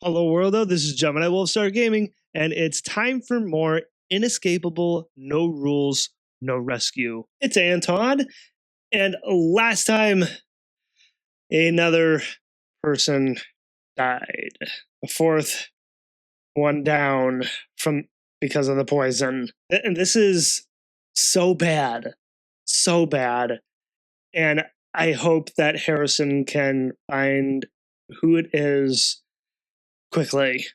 Hello worldo, this is Gemini Wolfstar Gaming, and it's time for more Inescapable, No Rules, No Rescue. It's Anton, and last time another person died. A fourth one down because of the poison. And this is so bad. So bad. And I hope that Harrison can find who it is quickly.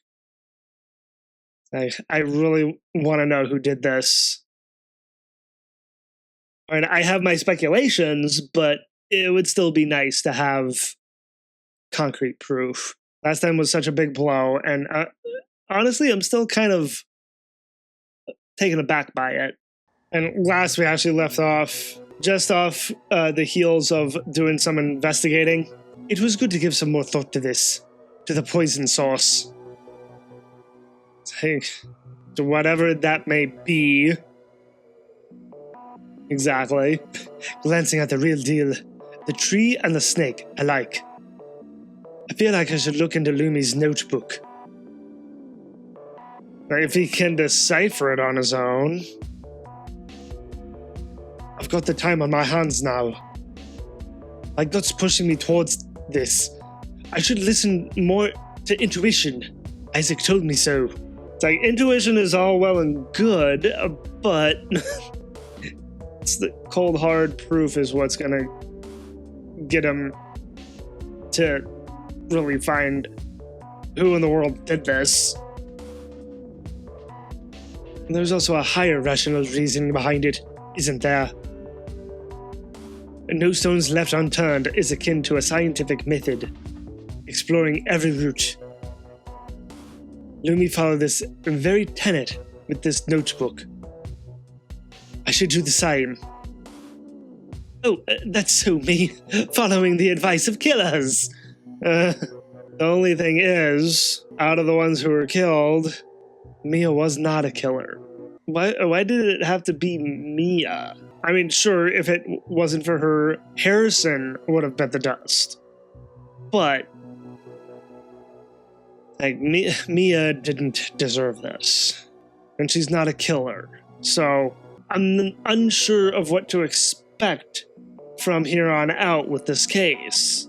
I really want to know who did this. And I have my speculations, but it would still be nice to have concrete proof. Last time was such a big blow, and honestly, I'm still kind of taken aback by it. And last we actually left off, just off the heels of doing some investigating. It was good to give some more thought to this, to the poison source. To whatever that may be. Exactly. Glancing at the real deal. The tree and the snake alike. I feel like I should look into Lumi's notebook. If he can decipher it on his own. I've got the time on my hands now. My gut's pushing me towards this. I should listen more to intuition. Isaac told me so. It's like, intuition is all well and good, but it's the cold hard proof is what's gonna get him to really find who in the world did this. And there's also a higher rational reasoning behind it, isn't there? No stones left unturned is akin to a scientific method, exploring every route. Lumi followed this very tenet with this notebook. I should do the same. Oh, that's so me, following the advice of killers. The only thing is, out of the ones who were killed, Mia was not a killer. Why did it have to be Mia? I mean, sure, if it wasn't for her, Harrison would have bit the dust. But like, Mia didn't deserve this. And she's not a killer. So I'm unsure of what to expect from here on out with this case.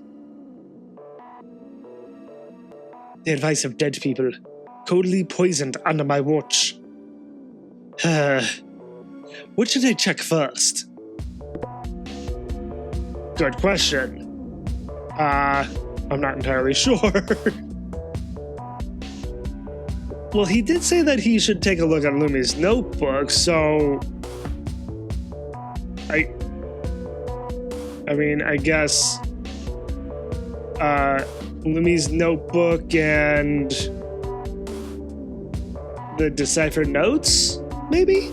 The advice of dead people, coldly poisoned under my watch. What should I check first? Good question. I'm not entirely sure. Well, he did say that he should take a look at Lumi's notebook, so I mean, I guess Lumi's notebook and the deciphered notes, maybe?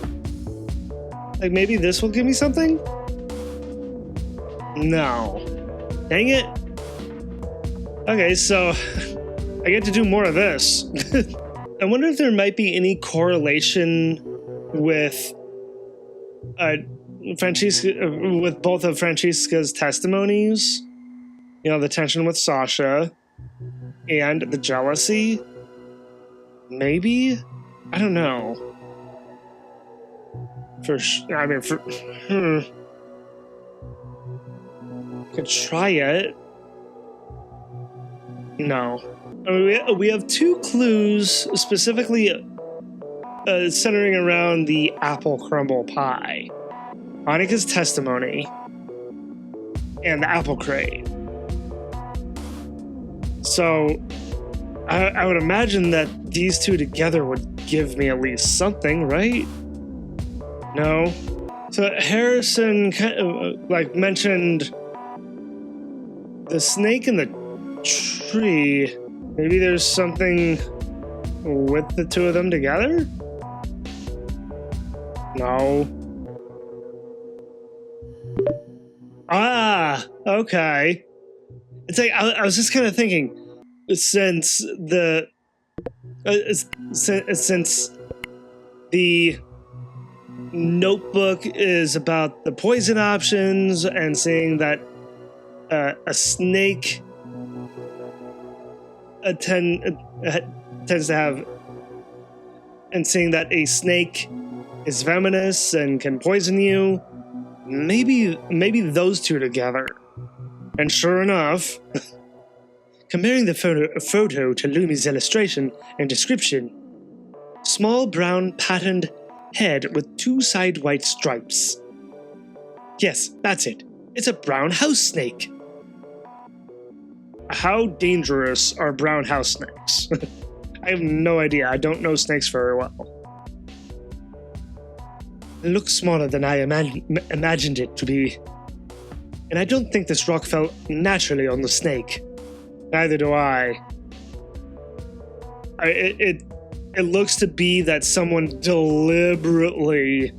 Like, maybe this will give me something? No. Dang it. Okay, so I get to do more of this. I wonder if there might be any correlation with with both of Francesca's testimonies. You know, the tension with Sasha and the jealousy. Maybe? I don't know. Could try it. No. I mean, we have two clues specifically centering around the apple crumble pie. Annika's testimony and the apple crate. So I would imagine that these two together would give me at least something, right? No. So Harrison mentioned the snake in the tree. Maybe there's something with the two of them together? No. Ah, okay. It's like, I was just kind of thinking, since the notebook is about the poison options and saying that a snake tends to have, and seeing that a snake is venomous and can poison you, maybe those two together. And sure enough, comparing the photo to Lumi's illustration and description, small brown patterned head with 2 side white stripes. Yes, that's it. It's a brown house snake. How dangerous are brown house snakes? I have no idea. I don't know snakes very well. It looks smaller than I imagined it to be. And I don't think this rock fell naturally on the snake. Neither do I. It looks to be that someone deliberately,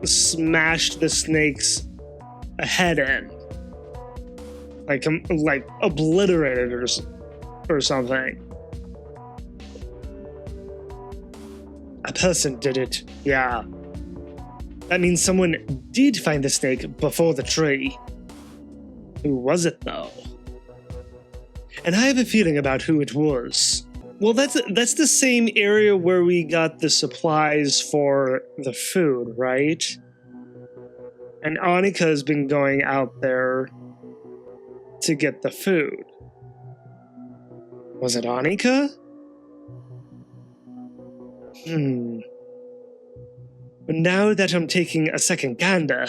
smashed the snake's head in. Like obliterated or something. A person did it, yeah. That means someone did find the snake before the tree. Who was it, though? And I have a feeling about who it was. Well, that's the same area where we got the supplies for the food, right? And Annika's been going out there to get the food. Was it Annika? But now that I'm taking a second gander,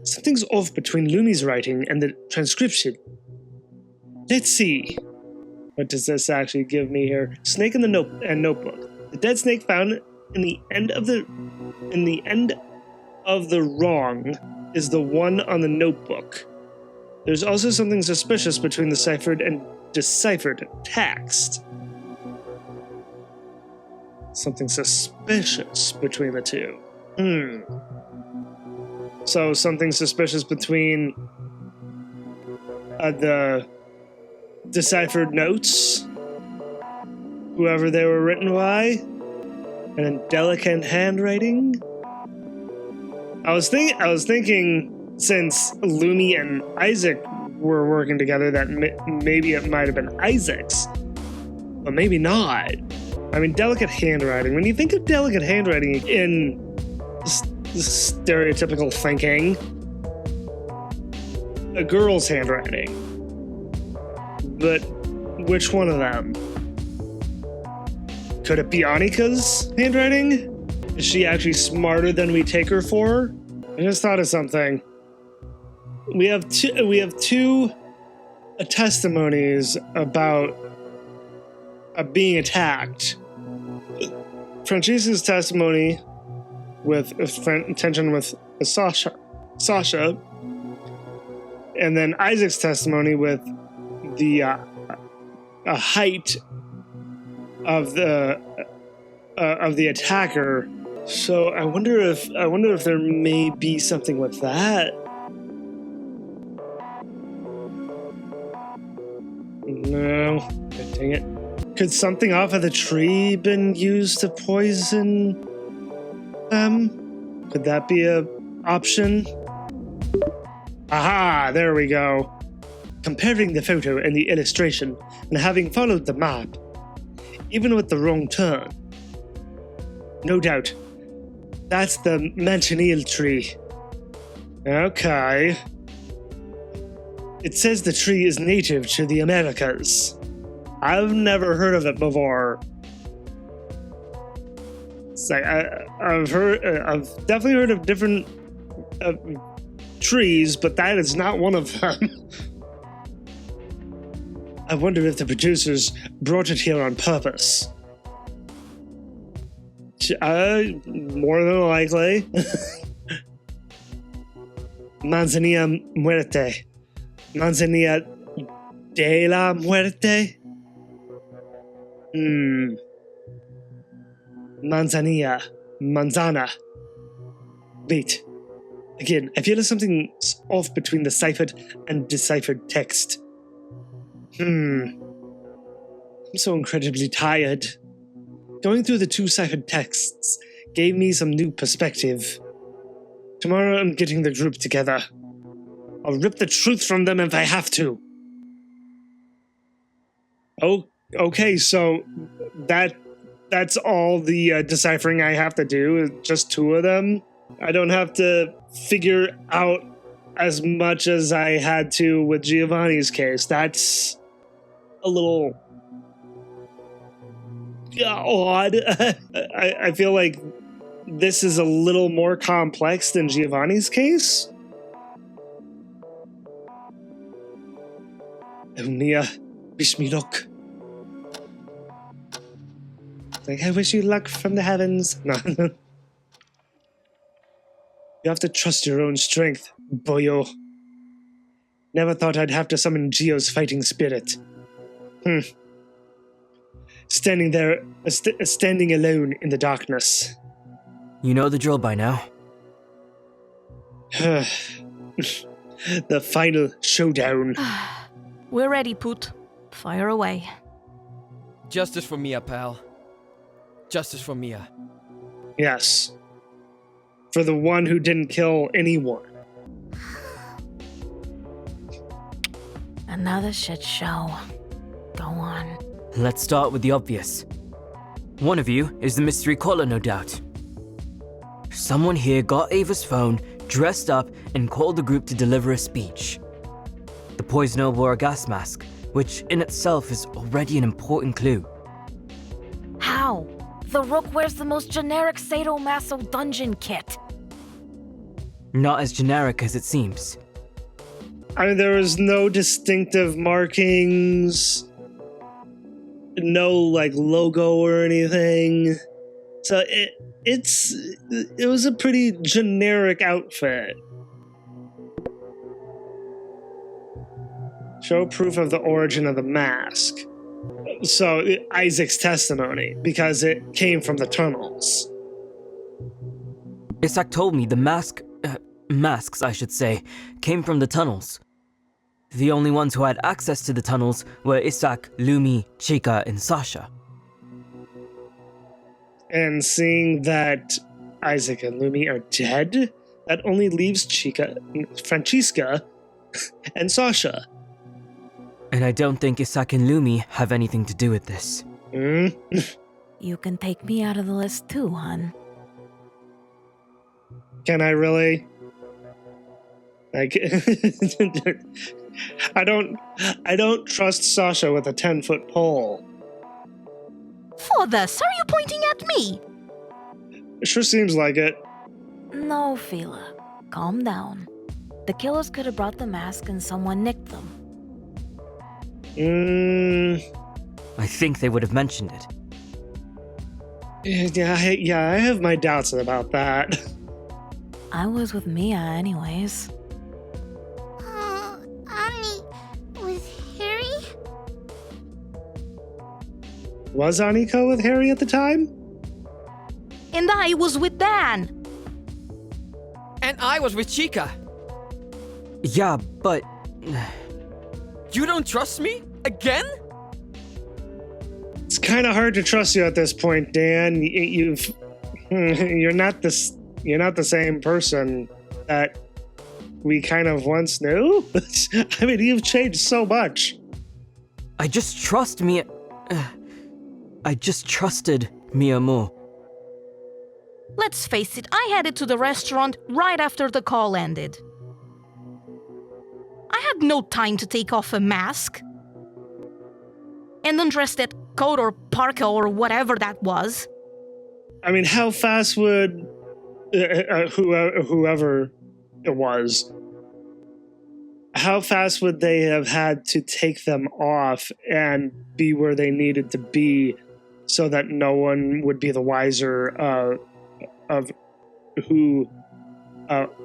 something's off between Lumi's writing and the transcription. Let's see. What does this actually give me here? Snake in the notebook. The dead snake found in the end of the wrong is the one on the notebook. There's also something suspicious between the ciphered and deciphered text. Something suspicious between the two. So something suspicious between the deciphered notes, whoever they were written by, and in delicate handwriting. I was thinking since Lumi and Isaac were working together that maybe it might have been Isaac's, but maybe not. I mean, delicate handwriting. When you think of delicate handwriting in stereotypical thinking, a girl's handwriting. But which one of them? Could it be Annika's handwriting? Is she actually smarter than we take her for? I just thought of something. We have two testimonies about being attacked. Franciska's testimony with tension with Sasha, and then Isaac's testimony with the height of the attacker. So I wonder if there may be something with that. No, dang it. Could something off of the tree been used to poison them? Could that be an option? Aha, there we go. Comparing the photo and the illustration, and having followed the map, even with the wrong turn. No doubt, that's the Manchineal tree. Okay. It says the tree is native to the Americas. I've never heard of it before. It's like I've definitely heard of different trees, but that is not one of them. I wonder if the producers brought it here on purpose. More than likely. Manzanilla muerte. Manzanilla de la muerte. Manzana. Wait. Again, I feel there's something off between the ciphered and deciphered text. I'm so incredibly tired. Going through the 2 ciphered texts gave me some new perspective. Tomorrow I'm getting the group together. I'll rip the truth from them if I have to. Oh, okay, so that's all the deciphering I have to do, just 2 of them? I don't have to figure out as much as I had to with Giovanni's case. That's a little odd. I feel like this is a little more complex than Giovanni's case. Nia, wish me luck. Like, I wish you luck from the heavens. No. You have to trust your own strength, boyo. Never thought I'd have to summon Gio's fighting spirit. Standing there, standing alone in the darkness. You know the drill by now. The final showdown. We're ready, Poot. Fire away. Justice for Mia, pal. Justice for Mia. Yes. For the one who didn't kill anyone. Another shit show. Go on. Let's start with the obvious. One of you is the mystery caller, no doubt. Someone here got Ava's phone, dressed up, and called the group to deliver a speech. The poisoner wore a gas mask, which in itself is already an important clue. How? The Rook wears the most generic sadomaso dungeon kit. Not as generic as it seems. I mean, there was no distinctive markings, no like logo or anything. So it was a pretty generic outfit. Show proof of the origin of the mask. So Isaac's testimony, because it came from the tunnels. Isaac told me the masks, I should say, came from the tunnels. The only ones who had access to the tunnels were Isaac, Lumi, Chica, and Sasha. And seeing that Isaac and Lumi are dead, that only leaves Francisca, and Sasha. And I don't think Isaac and Lumi have anything to do with this. You can take me out of the list too, hun. Can I really? Like, I don't trust Sasha with a 10-foot pole. For this, are you pointing at me? It sure seems like it. No, Fila. Calm down. The killers could have brought the mask and someone nicked them. I think they would have mentioned it. Yeah, I have my doubts about that. I was with Mia anyways. Annie, with Harry? Was Aniko with Harry at the time? And I was with Dan. And I was with Chica. Yeah, but... You don't trust me? Again? It's kind of hard to trust you at this point, Dan. You're not the same person that we kind of once knew. I mean, you've changed so much. I just trust Mia... I just trusted Mia more. Let's face it, I headed to the restaurant right after the call ended. I had no time to take off a mask. And undress that coat or parka or whatever that was. I mean, how fast would whoever it was, how fast would they have had to take them off and be where they needed to be so that no one would be the wiser of who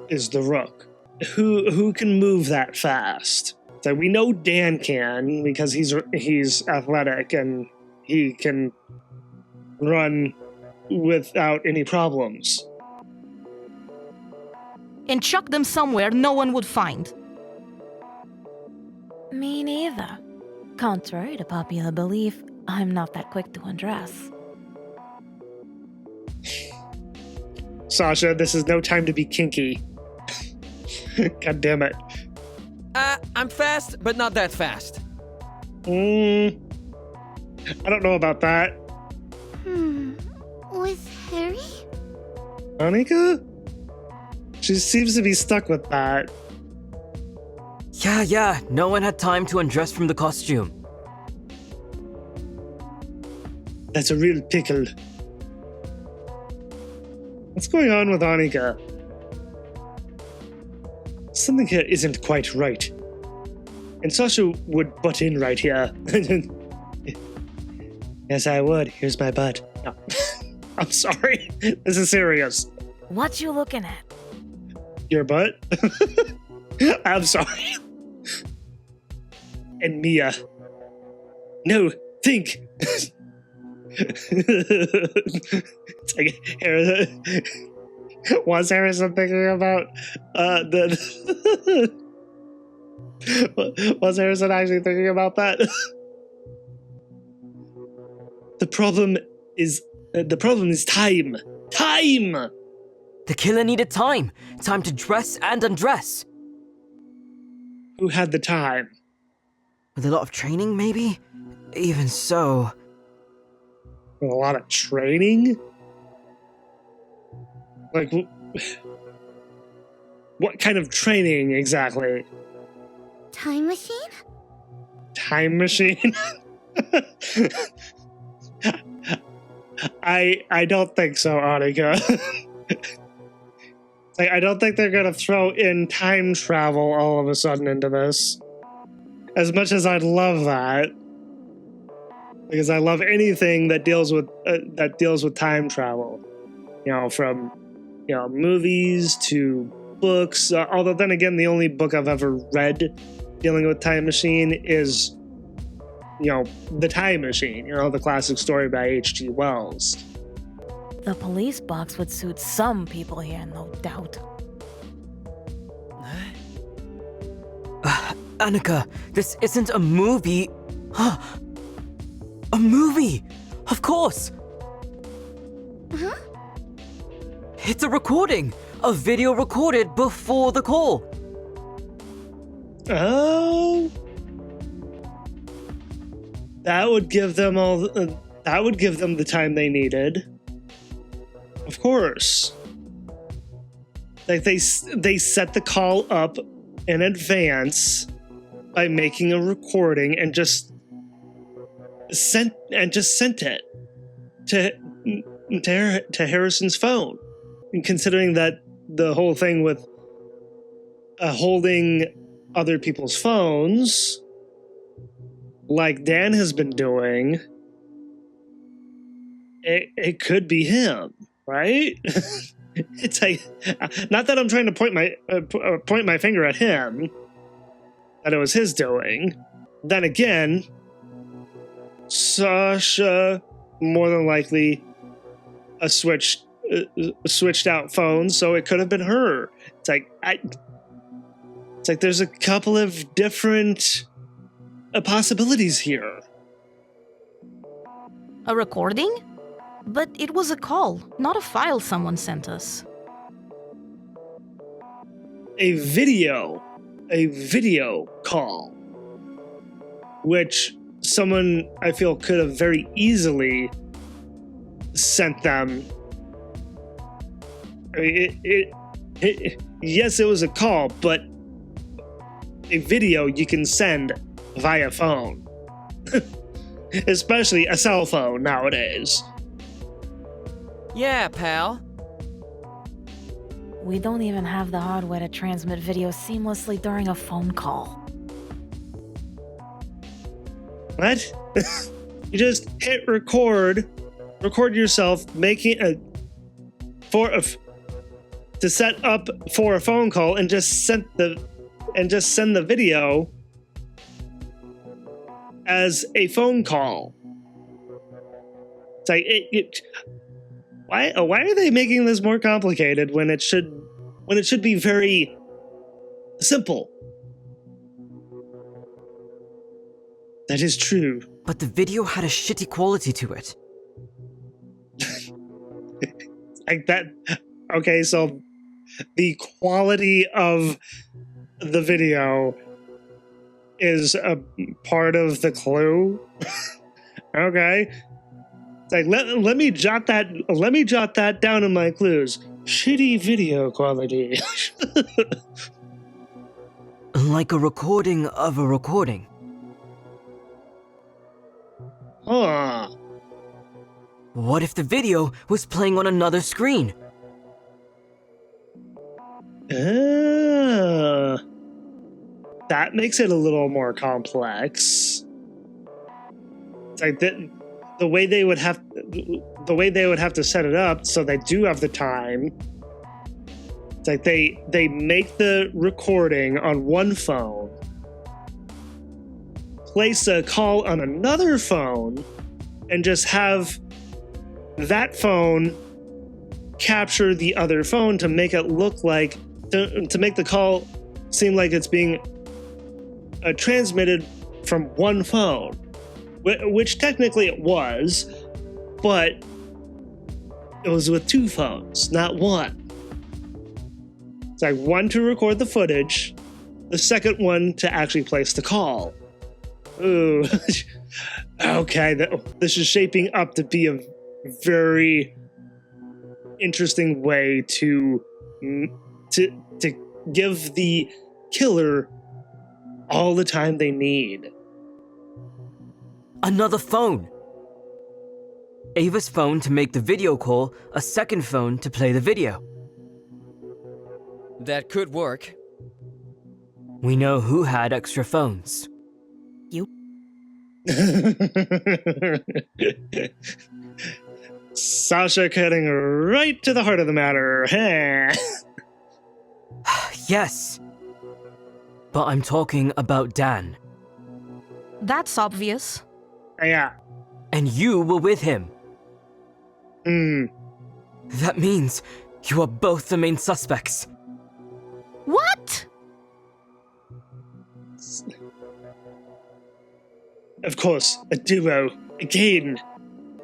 is the Rook? Who can move that fast? So we know Dan can because he's athletic and he can run without any problems. And chuck them somewhere no one would find. Me neither. Contrary to popular belief, I'm not that quick to undress. Sasha, this is no time to be kinky. God damn it. I'm fast, but not that fast. I don't know about that. With Harry? Annika? She seems to be stuck with that. Yeah, no one had time to undress from the costume. That's a real pickle. What's going on with Annika? Something here isn't quite right. And Sasha would butt in right here. Yes, I would. Here's my butt. No. I'm sorry. This is serious. What you looking at? Your butt? I'm sorry. And Mia. No, think. It's like Harrison. Was Harrison thinking about was Harrison actually thinking about that? The problem is time. Time. The killer needed time. Time to dress and undress. Who had the time? With a lot of training, maybe? Even so... A lot of training? Like, what kind of training exactly? Time machine? Time machine? I don't think so, Annika. Like, I don't think they're gonna throw in time travel all of a sudden into this. As much as I'd love that. Because I love anything that deals with time travel. You know, from movies to books. Although then again, the only book I've ever read dealing with time machine is, The Time Machine. The classic story by H.G. Wells. The police box would suit some people here, no doubt. Annika, this isn't a movie. A movie! Of course! Huh? It's a recording! A video recorded before the call! Oh, that would give them the time they needed. Of course. Like they set the call up in advance by making a recording and just sent it to Harrison's phone. And considering that the whole thing with holding other people's phones, like Dan has been doing, it could be him, right? It's like, not that I'm trying to point my finger at him, that it was his doing. Then again, Sasha more than likely switched out phones, so it could have been her. It's like there's a couple of different possibilities here. A recording? But it was a call, not a file someone sent us. A video call, which someone I feel could have very easily sent them. I mean, yes, it was a call, but a video you can send via phone, especially a cell phone nowadays. Yeah, pal. We don't even have the hardware to transmit video seamlessly during a phone call. What? You just hit record yourself making to set up for a phone call and just send the video as a phone call. It's like why are they making this more complicated when it should be very simple? That is true. But the video had a shitty quality to it. Like that. Okay, so the quality of the video is a part of the clue. Okay. It's like let me jot that down in my clues. Shitty video quality. Like a recording of a recording. Huh. What if the video was playing on another screen? That makes it a little more complex. It's like the way they would have to set it up so they do have the time. It's like they make the recording on one phone, place a call on another phone, and just have that phone capture the other phone to make it look like to make the call seem like it's being transmitted from one phone, which technically it was, but it was with two phones, not one. It's like one to record the footage, the second one to actually place the call. Ooh. Okay, this is shaping up to be a very interesting way to give the killer all the time they need. Another phone. Ava's phone to make the video call, a second phone to play the video. That could work. We know who had extra phones. You. Sasha cutting right to the heart of the matter. Yes. But I'm talking about Dan. That's obvious. Yeah. And you were with him. Hmm. That means you are both the main suspects. What? Of course, a duo. Again.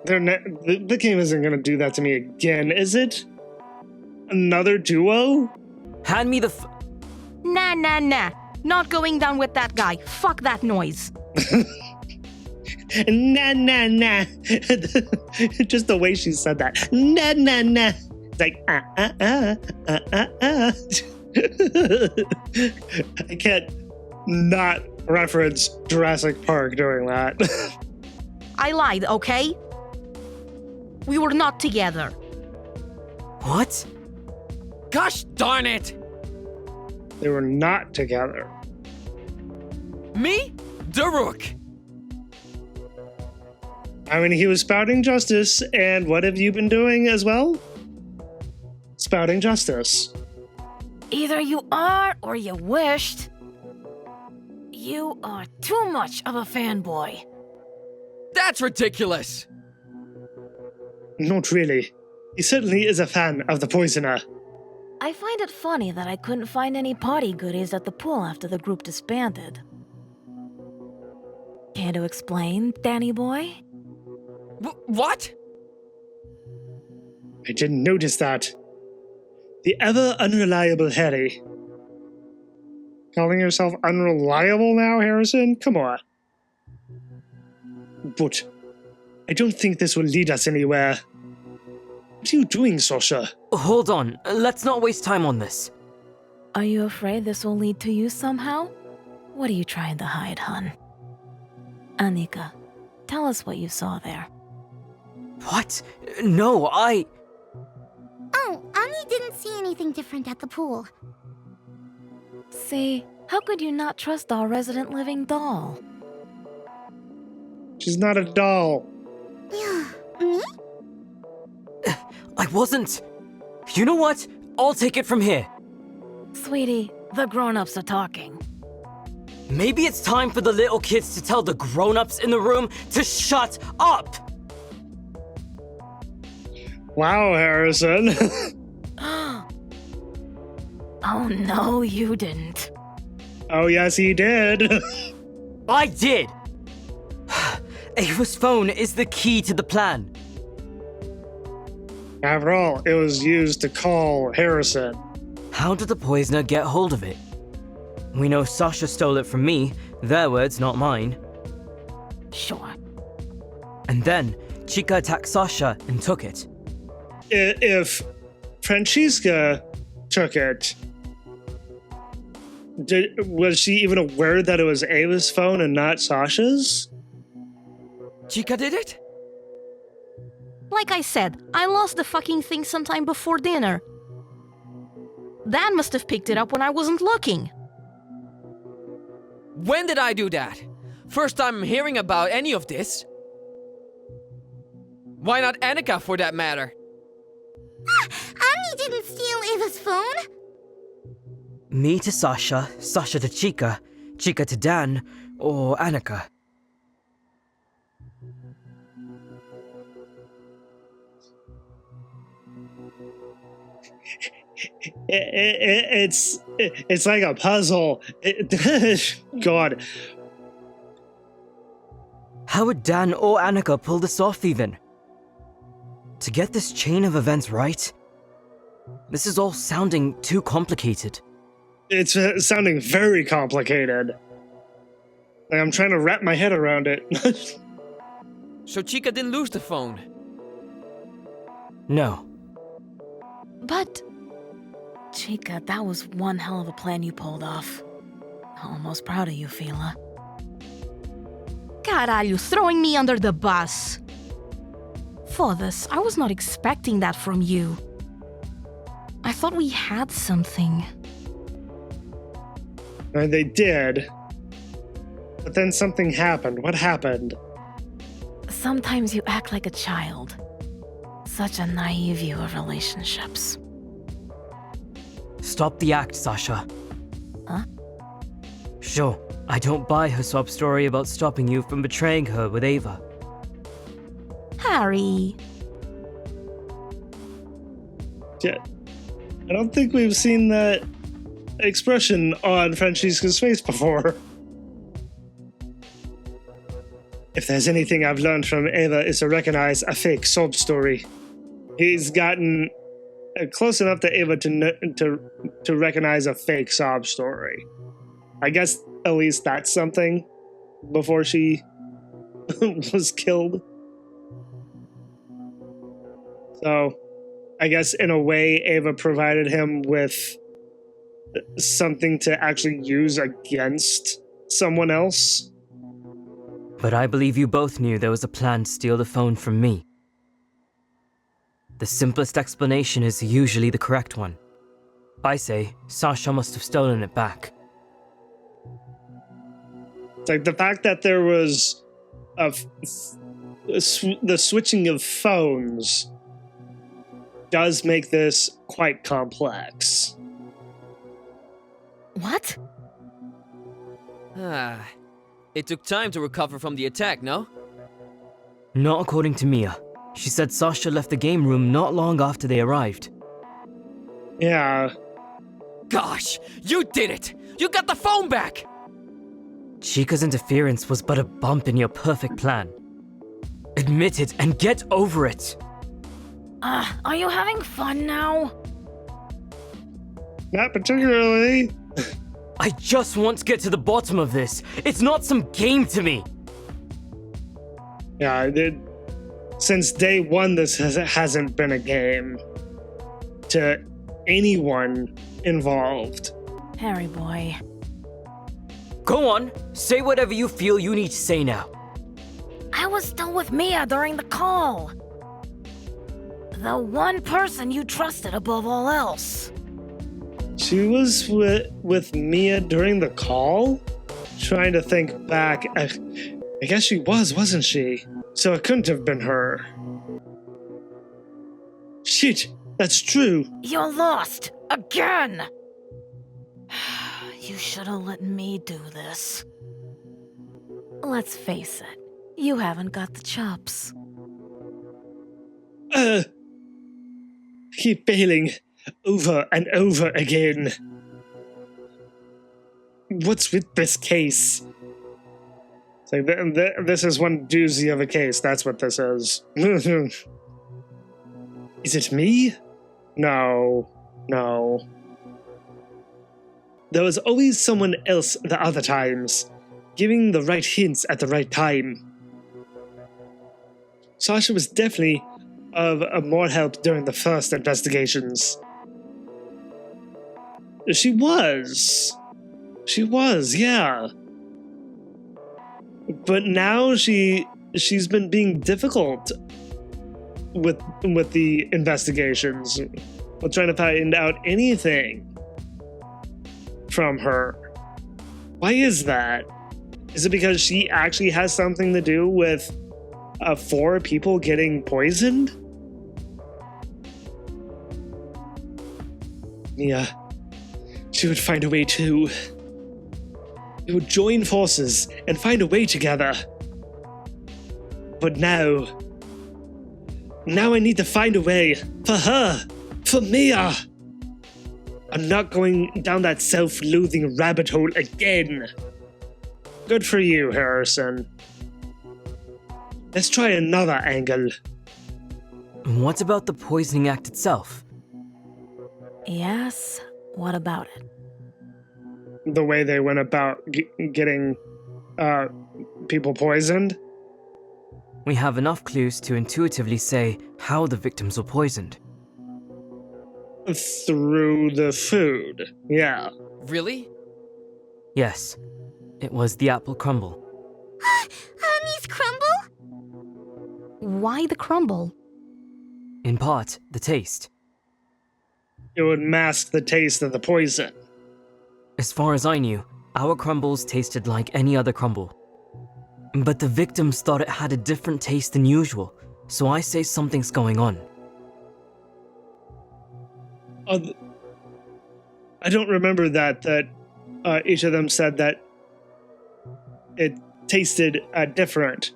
The game isn't gonna do that to me again, is it? Another duo? Hand me the Nah. Not going down with that guy. Fuck that noise. Nah. Just the way she said that. Nah. It's like, I can't not reference Jurassic Park doing that. I lied, okay? We were not together. What? Gosh darn it! They were not together. Me? Daruk! I mean, he was spouting justice, and what have you been doing as well? Spouting justice. Either you are or you wished. You are too much of a fanboy. That's ridiculous! Not really. He certainly is a fan of the poisoner. I find it funny that I couldn't find any party goodies at the pool after the group disbanded. Care to explain, Danny boy? What? I didn't notice that. The ever unreliable Harry. Calling yourself unreliable now, Harrison? Come on. But I don't think this will lead us anywhere. What are you doing, Sasha? Hold on, let's not waste time on this. Are you afraid this will lead to you somehow? What are you trying to hide, hun? Anika, tell us what you saw there. What? No, Oh, Annie didn't see anything different at the pool. See, how could you not trust our resident living doll? She's not a doll. Yeah, me? I wasn't. You know what? I'll take it from here. Sweetie, the grown-ups are talking. Maybe it's time for the little kids to tell the grown-ups in the room to shut up! Wow, Harrison. Oh no, you didn't. Oh, yes, he did. I did! Ava's phone is the key to the plan. After all, it was used to call Harrison. How did the poisoner get hold of it? We know Sasha stole it from me. Their words, not mine. Sure. And then Chica attacked Sasha and took it. If Francesca took it, was she even aware that it was Ava's phone and not Sasha's? Chica did it? Like I said, I lost the fucking thing sometime before dinner. Dan must have picked it up when I wasn't looking. When did I do that? First time I'm hearing about any of this. Why not Annika for that matter? Annie didn't steal Ava's phone. Me to Sasha, Sasha to Chica, Chica to Dan, or Annika. It's like a puzzle. God. How would Dan or Annika pull this off even? To get this chain of events right? This is all sounding too complicated. It's sounding very complicated. Like I'm trying to wrap my head around it. So Chica didn't lose the phone. No. But, Chica, that was one hell of a plan you pulled off. Almost proud of you, Fila. Caralho, throwing me under the bus. For this, I was not expecting that from you. I thought we had something. And they did. But then something happened. What happened? Sometimes you act like a child. Such a naive view of relationships. Stop the act, Sasha. Huh? Sure, I don't buy her sob story about stopping you from betraying her with Ava. Harry. Yeah. I don't think we've seen that expression on Francesca's face before. If there's anything I've learned from Ava is to recognize a fake sob story. He's gotten close enough to Ava to recognize a fake sob story. I guess at least that's something before she was killed. So I guess in a way Ava provided him with something to actually use against someone else. But I believe you both knew there was a plan to steal the phone from me. The simplest explanation is usually the correct one. I say Sasha must have stolen it back. It's like the fact that there was the switching of phones does make this quite complex. What? It took time to recover from the attack, no? Not according to Mia. She said Sasha left the game room not long after they arrived. Yeah. Gosh, you did it! You got the phone back! Chica's interference was but a bump in your perfect plan. Admit it and get over it! Are you having fun now? Not particularly. I just want to get to the bottom of this. It's not some game to me. Yeah, since day one, this hasn't been a game to anyone involved. Harry boy. Go on, say whatever you feel you need to say now. I was still with Mia during the call. The one person you trusted above all else. She was with Mia during the call? Trying to think back. I guess she wasn't she? So it couldn't have been her. Shit, that's true. You're lost. Again. You should have let me do this. Let's face it. You haven't got the chops. Keep failing over and over again. What's with this case? It's like this is one doozy of a case. That's what this is. Is it me? No. There was always someone else the other times, giving the right hints at the right time. Sasha was definitely of more help during the first investigations. She was, yeah. But now she's been being difficult with the investigations, with trying to find out anything from her. Why is that? Is it because she actually has something to do with 4 people getting poisoned? Mia, she would find a way too. We would join forces and find a way together. But now I need to find a way for her, for Mia. I'm not going down that self-loathing rabbit hole again. Good for you, Harrison. Let's try another angle. What about the poisoning act itself? Yes, what about it? The way they went about getting people poisoned? We have enough clues to intuitively say how the victims were poisoned. Through the food, yeah. Really? Yes, it was the apple crumble. Honey's crumble? Why the crumble? In part, the taste. It would mask the taste of the poison. As far as I knew, our crumbles tasted like any other crumble. But the victims thought it had a different taste than usual, so I say something's going on. I don't remember that each of them said that it tasted different.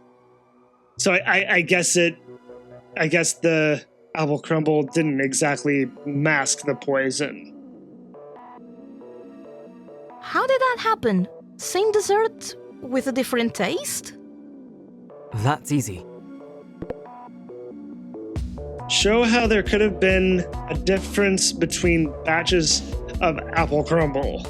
So I guess the apple crumble didn't exactly mask the poison. How did that happen? Same dessert with a different taste? That's easy. Show how there could have been a difference between batches of apple crumble.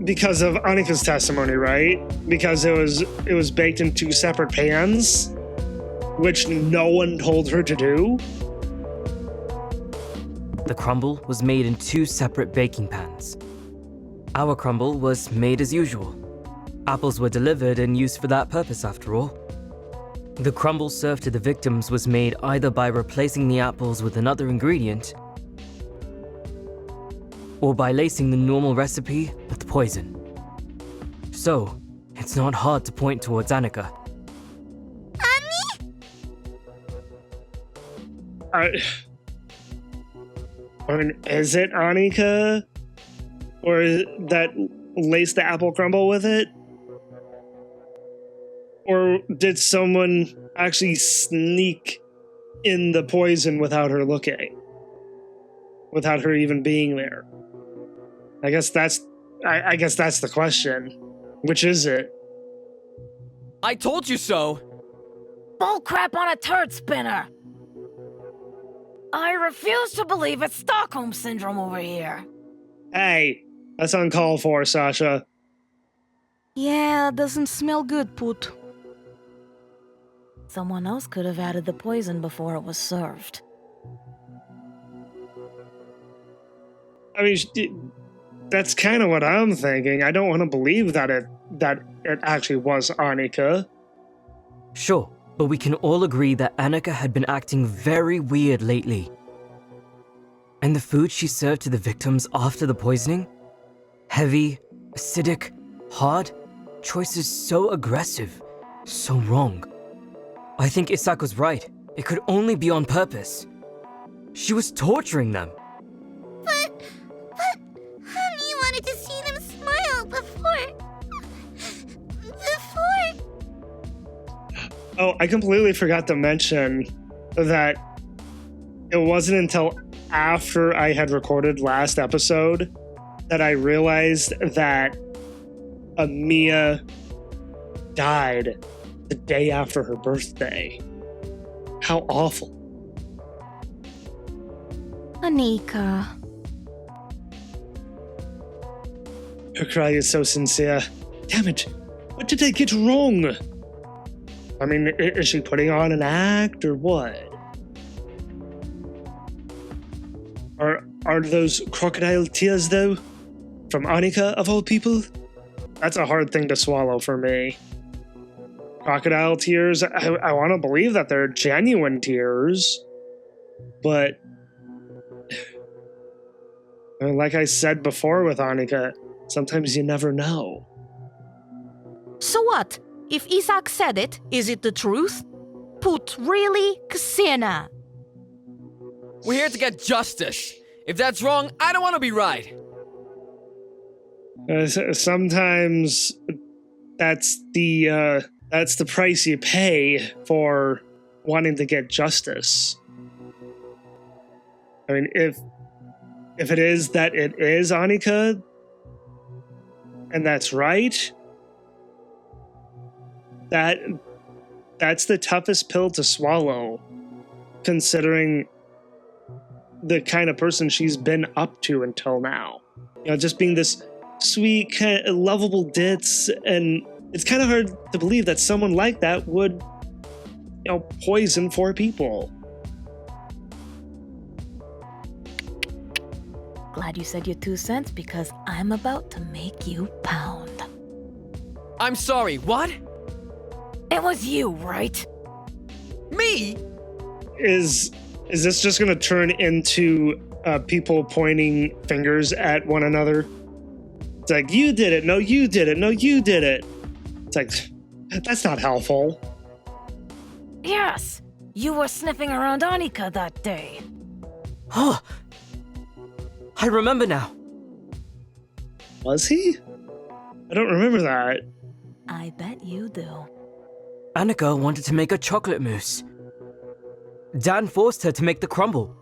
Because of Annika's testimony, right? Because it was baked in 2 separate pans, which no one told her to do. The crumble was made in 2 separate baking pans. Our crumble was made as usual. Apples were delivered and used for that purpose, after all. The crumble served to the victims was made either by replacing the apples with another ingredient or by lacing the normal recipe with poison. So, it's not hard to point towards Annika. Honey? I mean, is it Annika? Or that laced the apple crumble with it? Or did someone actually sneak in the poison without her looking? Without her even being there? I guess that's the question. Which is it? I told you so! Bullcrap on a turd spinner! I refuse to believe it's Stockholm Syndrome over here. Hey, that's uncalled for, Sasha. Yeah, doesn't smell good, Put. Someone else could have added the poison before it was served. I mean, that's kind of what I'm thinking. I don't want to believe that it actually was Annika. Sure, but we can all agree that Annika had been acting very weird lately. And the food she served to the victims after the poisoning? Heavy, acidic, hard, choices so aggressive, so wrong. I think Isak was right. It could only be on purpose. She was torturing them. But Honey wanted to see them smile before. Oh, I completely forgot to mention that it wasn't until after I had recorded last episode that I realized that Mia died the day after her birthday. How awful. Annika. Her cry is so sincere. Damn it, what did I get wrong? I mean, is she putting on an act or what? Are those crocodile tears, though? From Annika, of all people? That's a hard thing to swallow for me. Crocodile tears, I want to believe that they're genuine tears, but like I said before with Annika, sometimes you never know. So what? If Isaac said it, is it the truth? Put really, Ksena? We're here to get justice. If that's wrong, I don't want to be right. Sometimes that's the price you pay for wanting to get justice. I mean, if it is that it is Annika, and that's right, that's the toughest pill to swallow, considering the kind of person she's been up to until now. You know, just being this sweet, kind of lovable ditz, and it's kind of hard to believe that someone like that would, you know, poison 4 people. Glad you said your 2 cents because I'm about to make you pound. I'm sorry, what? It was you, right? Me? Is this just going to turn into people pointing fingers at one another? It's like, you did it, no, you did it, no, you did it. It's like, that's not helpful. Yes, you were sniffing around Annika that day. Oh, I remember now. Was he? I don't remember that. I bet you do. Annika wanted to make a chocolate mousse. Dan forced her to make the crumble.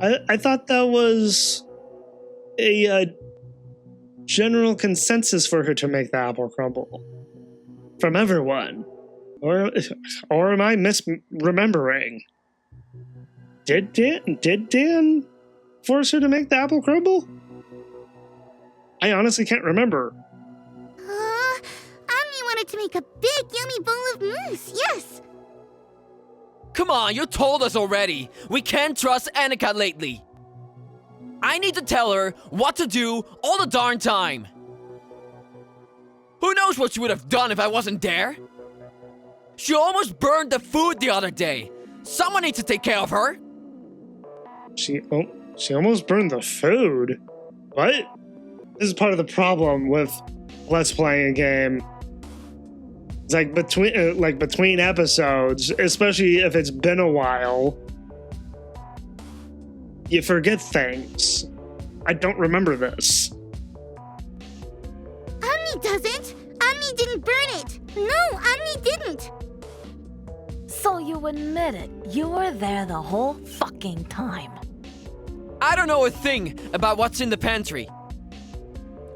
I thought that was a general consensus for her to make the apple crumble from everyone, or am I misremembering? Did Dan force her to make the apple crumble? I honestly can't remember. Ami wanted to make a big yummy bowl of mousse, yes! Come on, you told us already. We can't trust Annika lately. I need to tell her what to do all the darn time. Who knows what she would have done if I wasn't there? She almost burned the food the other day. Someone needs to take care of her. She almost burned the food. What? This is part of the problem with Let's Playing a game. It's like between episodes, especially if it's been a while, you forget things. I don't remember this. Ami doesn't! Ami didn't burn it! No, Ami didn't! So you admit it, you were there the whole fucking time. I don't know a thing about what's in the pantry.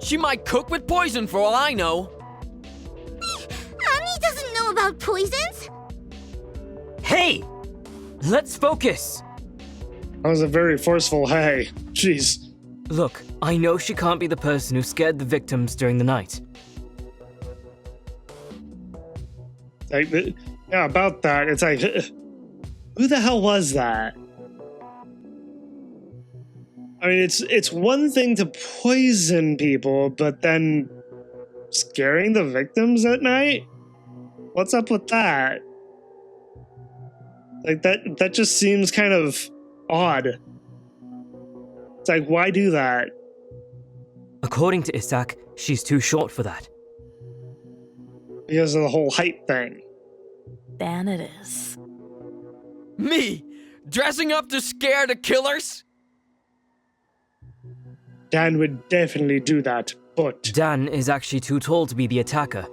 She might cook with poison for all I know. Ami doesn't know about poisons! Hey! Let's focus! That was a very forceful hey. Jeez. Look, I know she can't be the person who scared the victims during the night. Like, yeah, about that, it's like, who the hell was that? I mean, it's one thing to poison people, but then scaring the victims at night? What's up with that? Like, that just seems kind of odd. It's like, why do that? According to Isaac, she's too short for that. Because of the whole height thing. Then it is. Me? Dressing up to scare the killers? Dan would definitely do that, but Dan is actually too tall to be the attacker.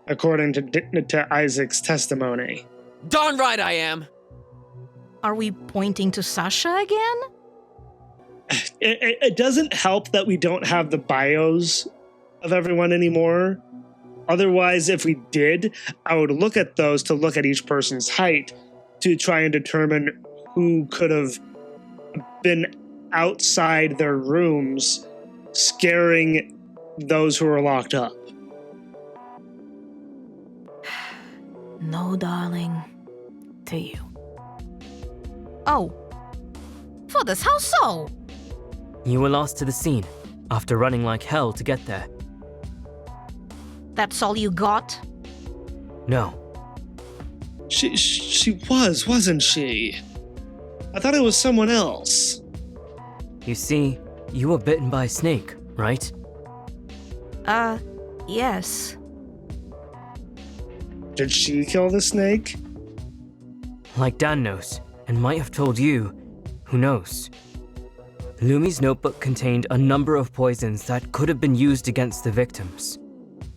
according to Isaac's testimony. Darn right I am! Are we pointing to Sasha again? It doesn't help that we don't have the bios of everyone anymore. Otherwise, if we did, I would look at those to look at each person's height to try and determine who could have been outside their rooms scaring those who are locked up. No, darling. To you. Oh. For this, how so? You were lost to the scene after running like hell to get there. That's all you got? No, She was, wasn't she? I thought it was someone else. you see, you were bitten by a snake, right? Yes. Did she kill the snake? Like Dan knows, and might have told you, who knows? Lumi's notebook contained a number of poisons that could have been used against the victims.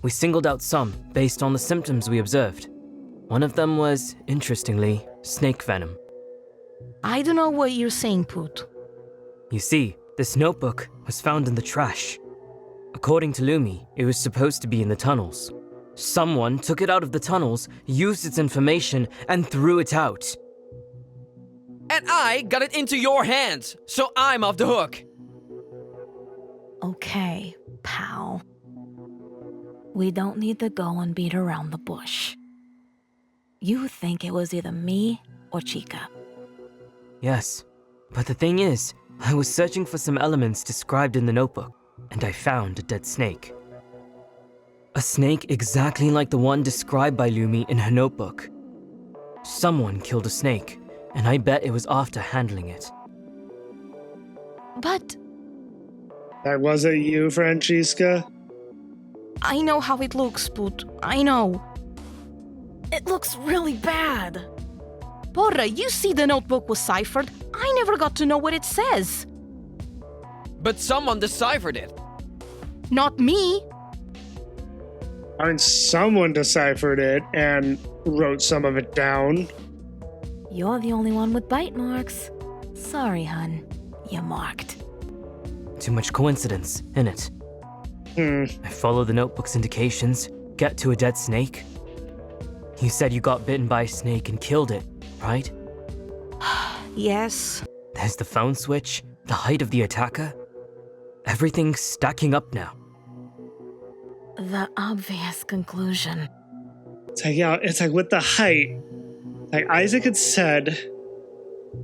We singled out some based on the symptoms we observed. One of them was, interestingly, snake venom. I don't know what you're saying, Poot. You see, this notebook was found in the trash. According to Lumi, it was supposed to be in the tunnels. Someone took it out of the tunnels, used its information, and threw it out. And I got it into your hands, so I'm off the hook. Okay, pal. We don't need to go and beat around the bush. You think it was either me or Chica. Yes, but the thing is, I was searching for some elements described in the notebook, and I found a dead snake. A snake exactly like the one described by Lumi in her notebook. Someone killed a snake, and I bet it was after handling it. But That wasn't you, Francesca? I know how it looks, Poot. I know. It looks really bad. Porra, you see the notebook was ciphered. I never got to know what it says. But someone deciphered it. Not me. I mean, someone deciphered it and wrote some of it down. You're the only one with bite marks. Sorry, hun. You're marked. Too much coincidence, innit? I follow the notebook's indications, get to a dead snake. You said you got bitten by a snake and killed it, right? Yes. There's the phone switch, the height of the attacker. Everything's stacking up now. The obvious conclusion. It's like with the height. Like Isaac had said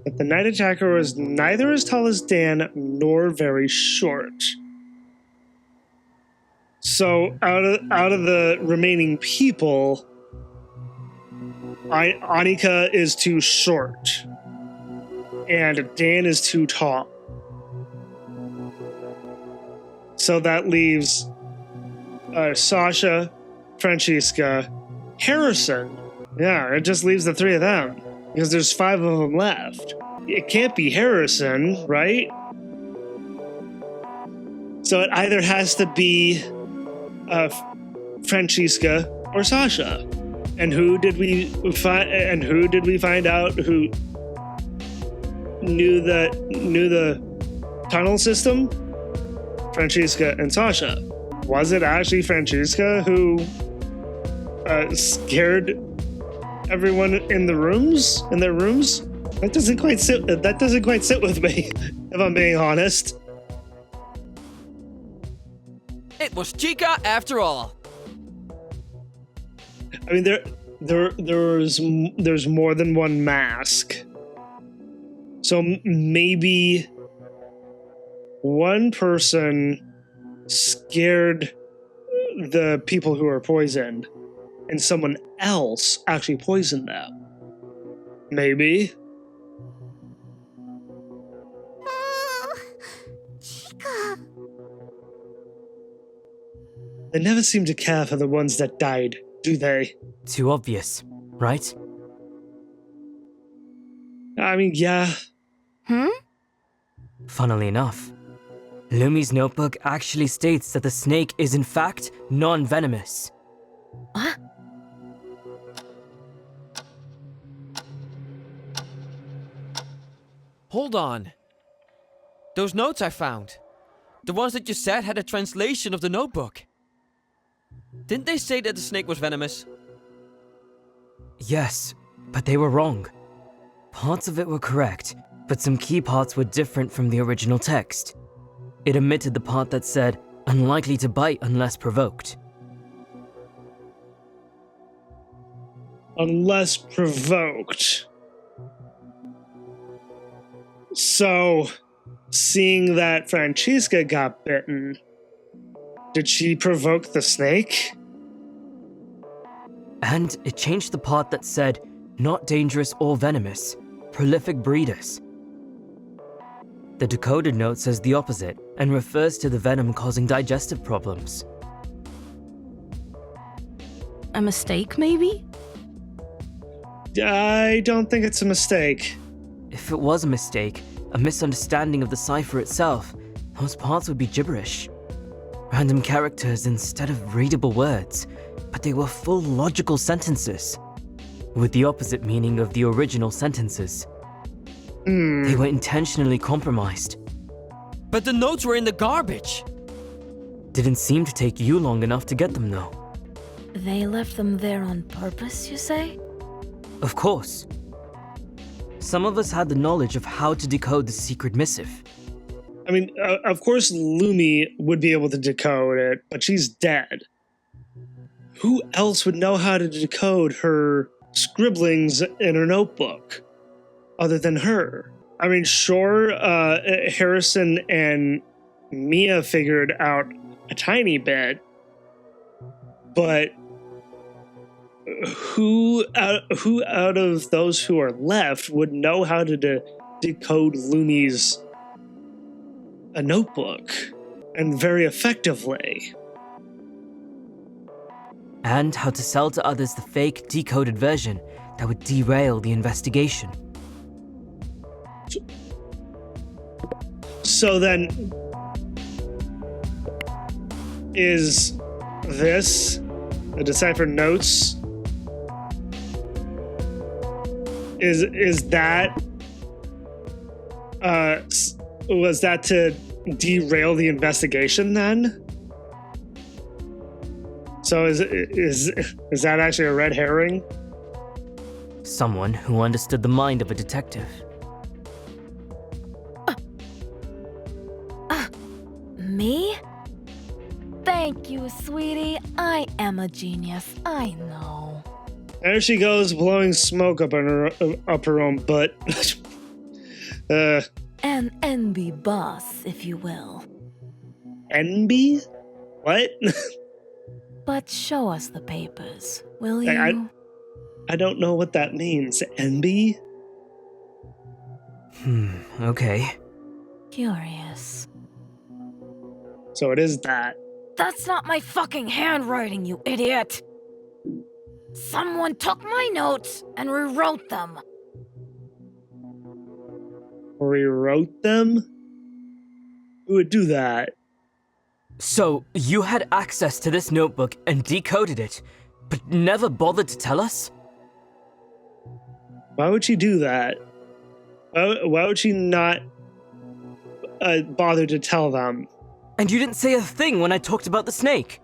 that the night attacker was neither as tall as Dan nor very short. So out of the remaining people, Annika is too short, and Dan is too tall. So that leaves Sasha, Francesca, Harrison. Yeah, it just leaves the three of them because there's 5 of them left. It can't be Harrison, right? So it either has to be Francesca or Sasha. And who did we find out who knew the tunnel system? Francesca and Sasha. Was it actually Francesca who scared everyone in their rooms? That doesn't quite sit with me, if I'm being honest. It was Chica after all. I mean, there's more than one mask, so maybe one person scared the people who are poisoned, and someone else actually poisoned them. Maybe. Chica. They never seem to care for the ones that died, do they? Too obvious, right? I mean, yeah. Funnily enough, Lumi's notebook actually states that the snake is in fact non-venomous. What? Hold on. Those notes I found. The ones that you said had a translation of the notebook. Didn't they say that the snake was venomous? Yes, but they were wrong. Parts of it were correct, but some key parts were different from the original text. It omitted the part that said, unlikely to bite unless provoked. Unless provoked. So, seeing that Francesca got bitten, did she provoke the snake? And it changed the part that said, not dangerous or venomous, prolific breeders. The decoded note says the opposite and refers to the venom causing digestive problems. A mistake, maybe? I don't think it's a mistake. If it was a mistake, a misunderstanding of the cipher itself, those parts would be gibberish. Random characters instead of readable words, but they were full logical sentences, with the opposite meaning of the original sentences. They were intentionally compromised. But the notes were in the garbage. Didn't seem to take you long enough to get them though. They left them there on purpose, you say? Of course. Some of us had the knowledge of how to decode the secret missive. I mean, of course Lumi would be able to decode it, but she's dead. Who else would know how to decode her scribblings in her notebook other than her? I mean, sure, Harrison and Mia figured out a tiny bit, but who out of those who are left would know how to decode Lumi's a notebook, and very effectively? And how to sell to others the fake, decoded version that would derail the investigation. So then, is this the deciphered notes? Is that was that to derail the investigation then? So is that actually a red herring? Someone who understood the mind of a detective. Me? Thank you, sweetie. I am a genius. I know. There she goes, blowing smoke up her own butt. An NB boss, if you will. NB? What? But show us the papers, will you? I don't know what that means. NB? Okay. Curious. So it is that. That's not my fucking handwriting, you idiot! Someone took my notes and rewrote them. Rewrote them? Who would do that? So, you had access to this notebook and decoded it, but never bothered to tell us? Why would she do that? Why would she not bother to tell them? And you didn't say a thing when I talked about the snake.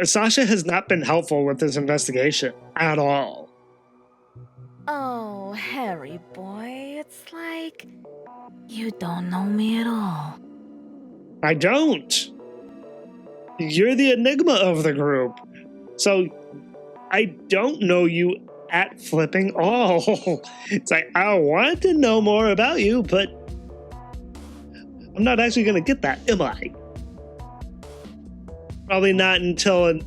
Sasha has not been helpful with this investigation at all. Oh, Harry boy, it's like you don't know me at all. I don't. You're the enigma of the group. So I don't know you at flipping all. It's like, I want to know more about you, but I'm not actually going to get that, am I? Probably not until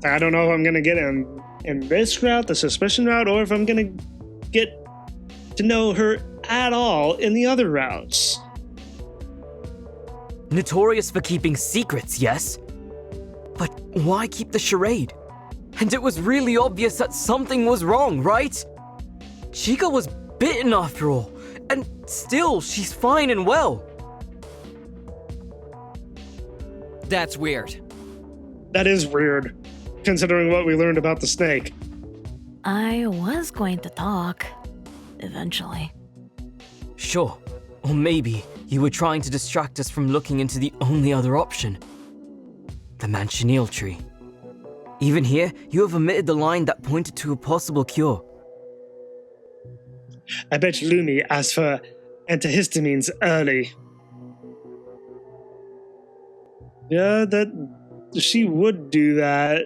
I don't know if I'm going to get in this route, the suspicion route, or if I'm going to get to know her at all in the other routes. Notorious for keeping secrets, yes? But why keep the charade? And it was really obvious that something was wrong, right? Chica was bitten after all, and still she's fine and well. That's weird. That is weird, considering what we learned about the snake. I was going to talk, eventually. Sure, or maybe you were trying to distract us from looking into the only other option. The Manchineel tree. Even here, you have omitted the line that pointed to a possible cure. I bet Lumi asked for antihistamines early. Yeah, that she would do that.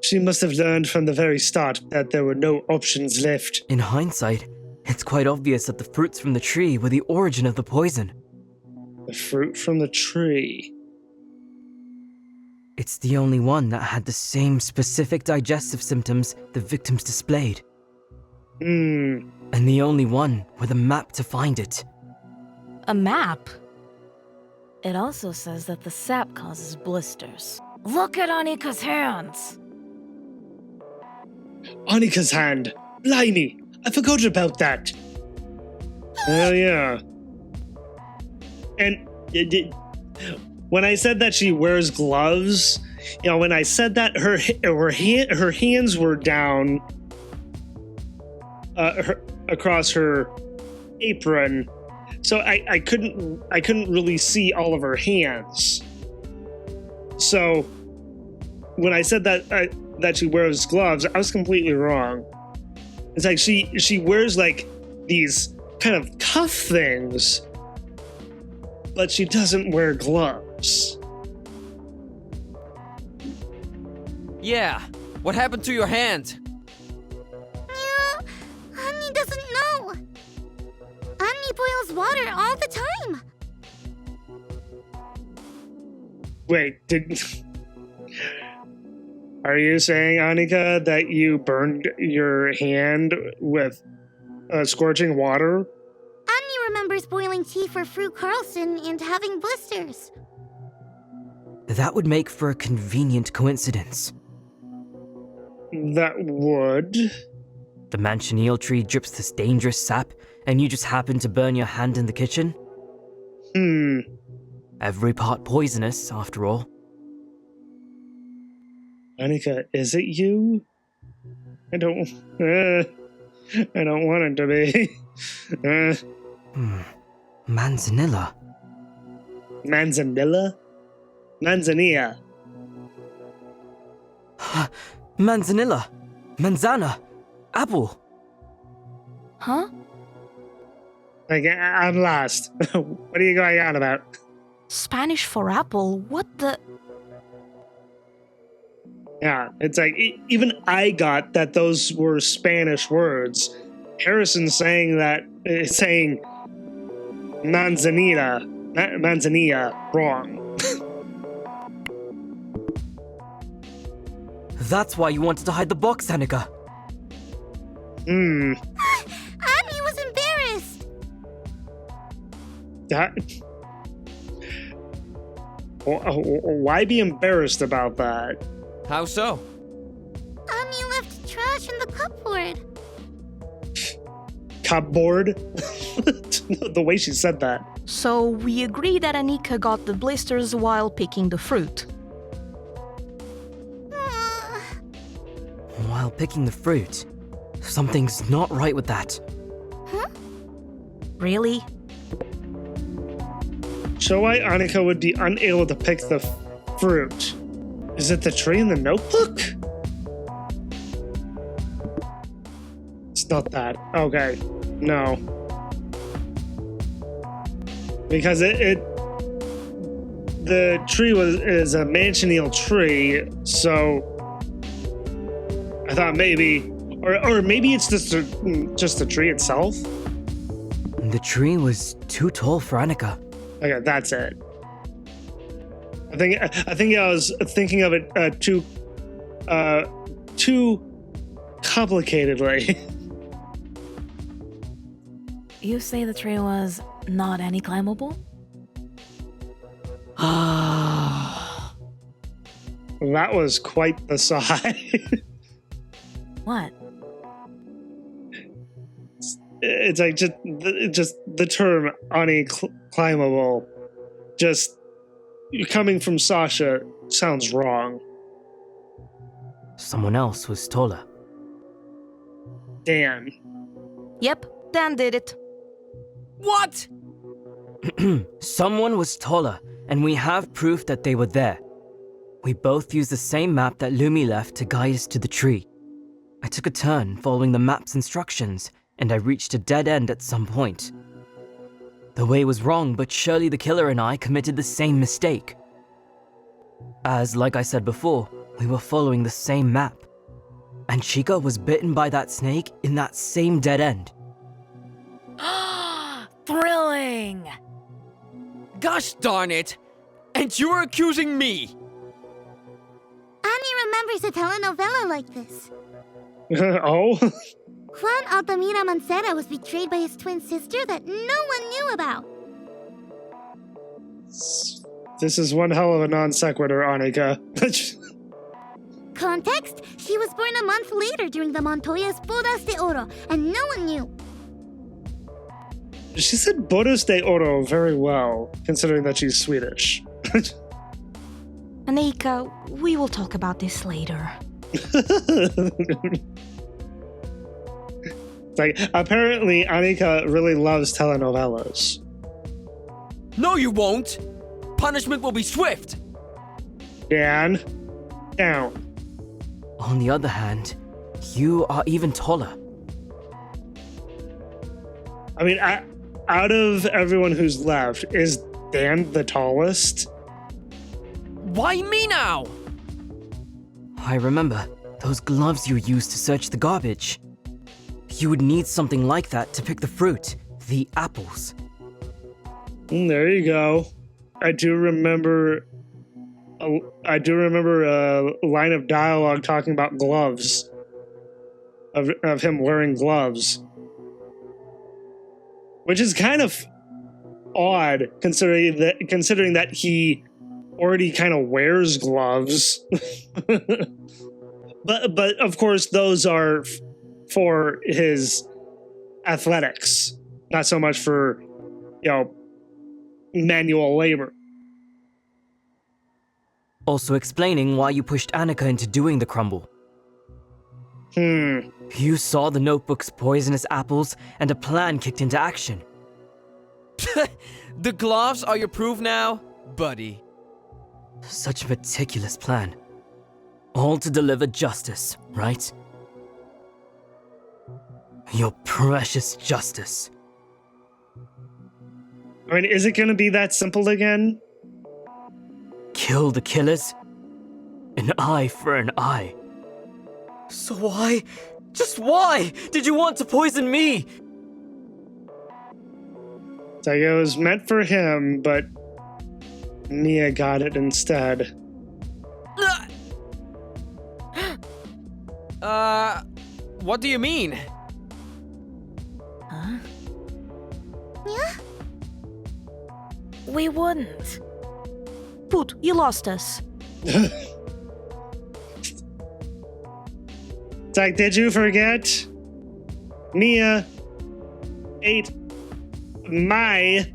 She must have learned from the very start that there were no options left. In hindsight, it's quite obvious that the fruits from the tree were the origin of the poison. The fruit from the tree. It's the only one that had the same specific digestive symptoms the victims displayed. Hmm. And the only one with a map to find it. A map? It also says that the sap causes blisters. Look at Anika's hands! Annika's hand! Blimey! I forgot about that! Oh, yeah. And when I said that she wears gloves, when I said that her hands were down across her apron, so I couldn't really see all of her hands. So when I said that she wears gloves, I was completely wrong. It's like she wears like these kind of cuff things, but she doesn't wear gloves. Yeah, what happened to your hand? Annie doesn't know. Annie boils water all the time. Wait, are you saying, Annika, that you burned your hand with scorching water? Annie remembers boiling tea for Fru Carlson and having blisters. That would make for a convenient coincidence. That would. The manchineal tree drips this dangerous sap, and you just happen to burn your hand in the kitchen? Every part poisonous, after all. Annika, is it you? I don't want it to be. Manzanilla. Manzanilla? Manzanilla. Manzanilla. Manzana. Apple. Huh? Like, I'm lost. What are you going on about? Spanish for apple? What the? Yeah, it's like, even I got that those were Spanish words. Harrison saying manzanilla wrong. That's why you wanted to hide the box, Annika. Annie was embarrassed. Why be embarrassed about that? How so? Annie left trash in the cupboard. Cupboard? The way she said that. So we agree that Anika got the blisters while picking the fruit. While picking the fruit, something's not right with that. Really? So why Annika would be unable to pick the fruit? Is it the tree in the notebook? It's not that. Okay. No. Because the tree is a manchineal tree, so I thought maybe, or maybe it's just the tree itself. The tree was too tall for Annika. Okay, that's it. I think I was thinking of it too complicatedly. You say the tree was not any climbable? That was quite the sigh. What? It's like just the term unclimbable. Just coming from Sasha sounds wrong. Someone else was taller. Dan. Yep, Dan did it. What? Someone was taller, and we have proof that they were there. We both used the same map that Lumi left to guide us to the tree. I took a turn following the map's instructions, and I reached a dead end at some point. The way was wrong, but surely the killer and I committed the same mistake. As, like I said before, we were following the same map. And Chica was bitten by that snake in that same dead end. Thrilling! Gosh darn it! And you were accusing me! Annie remembers a telenovela like this. Oh? Juan Altamira Mancera was betrayed by his twin sister that no one knew about. This is one hell of a non sequitur, Annika. Context? She was born a month later during the Montoya's Bodas de Oro, and no one knew. She said Bodas de Oro very well, considering that she's Swedish. Anika, we will talk about this later. It's like, apparently Annika really loves telenovelas. No, you won't! Punishment will be swift! Dan, down. On the other hand, you are even taller. I mean, out of everyone who's left, is Dan the tallest? Why me now? I remember those gloves you used to search the garbage. You would need something like that to pick the fruit, the apples. There you go. I do remember a line of dialogue talking about gloves. Of him wearing gloves. Which is kind of odd, considering that he already kind of wears gloves. but of course those are for his athletics, not so much for, manual labor. Also explaining why you pushed Annika into doing the crumble. You saw the notebook's poisonous apples, and a plan kicked into action. The gloves are your proof now, buddy. Such a meticulous plan. All to deliver justice, right? Your precious justice. I mean, is it going to be that simple again? Kill the killers? An eye for an eye. So why, just why, did you want to poison me? It's like it was meant for him, but Mia got it instead. What do you mean? Huh? Yeah? We wouldn't. Poot, you lost us. It's like, did you forget? Mia ate my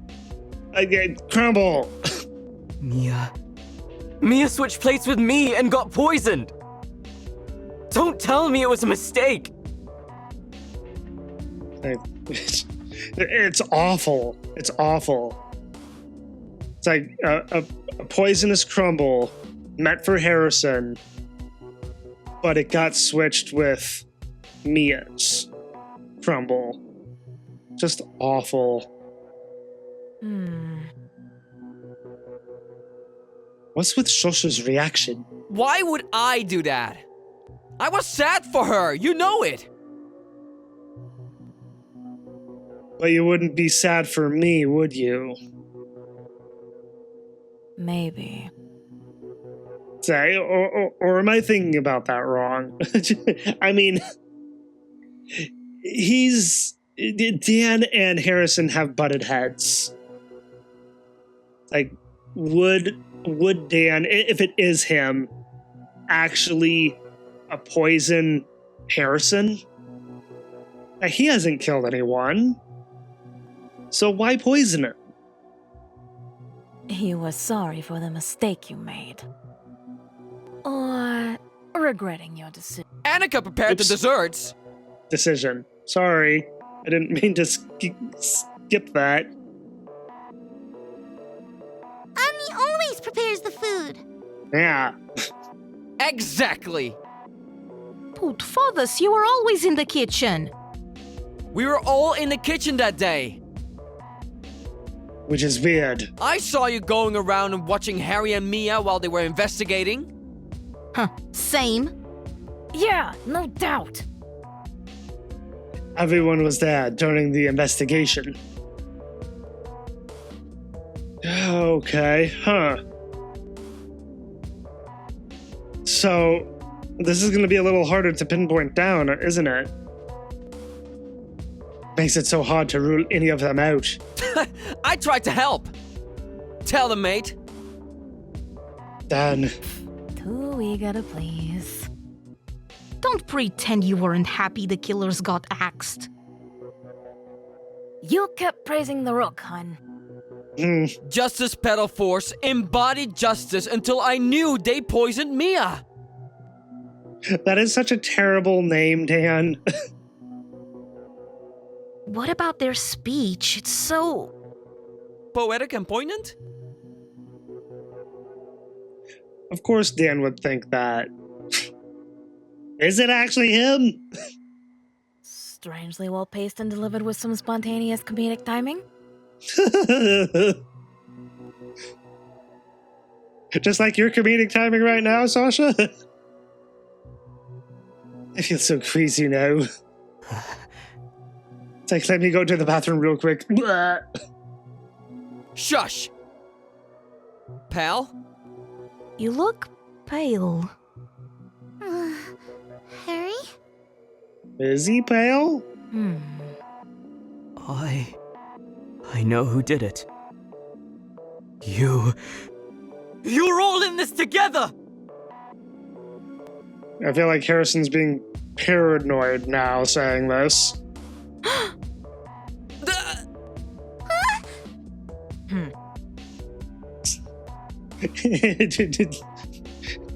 crumble. Mia switched plates with me and got poisoned. Don't tell me it was a mistake. It's awful. It's awful. It's like a poisonous crumble meant for Harrison, but it got switched with Mia's crumble. Just awful. What's with Shosha's reaction? Why would I do that? I was sad for her, you know it. But you wouldn't be sad for me, would you? Maybe. Say, or am I thinking about that wrong? I mean, Dan and Harrison have butted heads. Like, would Dan, if it is him, actually poison Harrison? Like, he hasn't killed anyone. So why poison him? He was sorry for the mistake you made. Or regretting your decision. Annika prepared the desserts. Decision. Sorry. I didn't mean to skip that. Annie always prepares the food. Yeah. Exactly. Poot, for this, you were always in the kitchen. We were all in the kitchen that day. which is weird. I saw you going around and watching Harry and Mia while they were investigating. Huh, same. Yeah, no doubt. Everyone was there during the investigation. Okay, huh. So, this is going to be a little harder to pinpoint down, isn't it? Makes it so hard to rule any of them out. I tried to help. Tell them, mate. Dan. Too eager to please. Don't pretend you weren't happy the killers got axed. You kept praising the rook, hun. Justice Pedal Force embodied justice until I knew they poisoned Mia. That is such a terrible name, Dan. What about their speech? It's so... Poetic and poignant? Of course Dan would think that. Is it actually him? Strangely well paced and delivered with some spontaneous comedic timing. Just like your comedic timing right now, Sasha. I feel so queasy now. It's like, let me go to the bathroom real quick. Shush! Pal? You look pale. Harry? Is he pale? I know who did it. You're all in this together! I feel like Harrison's being paranoid now saying this.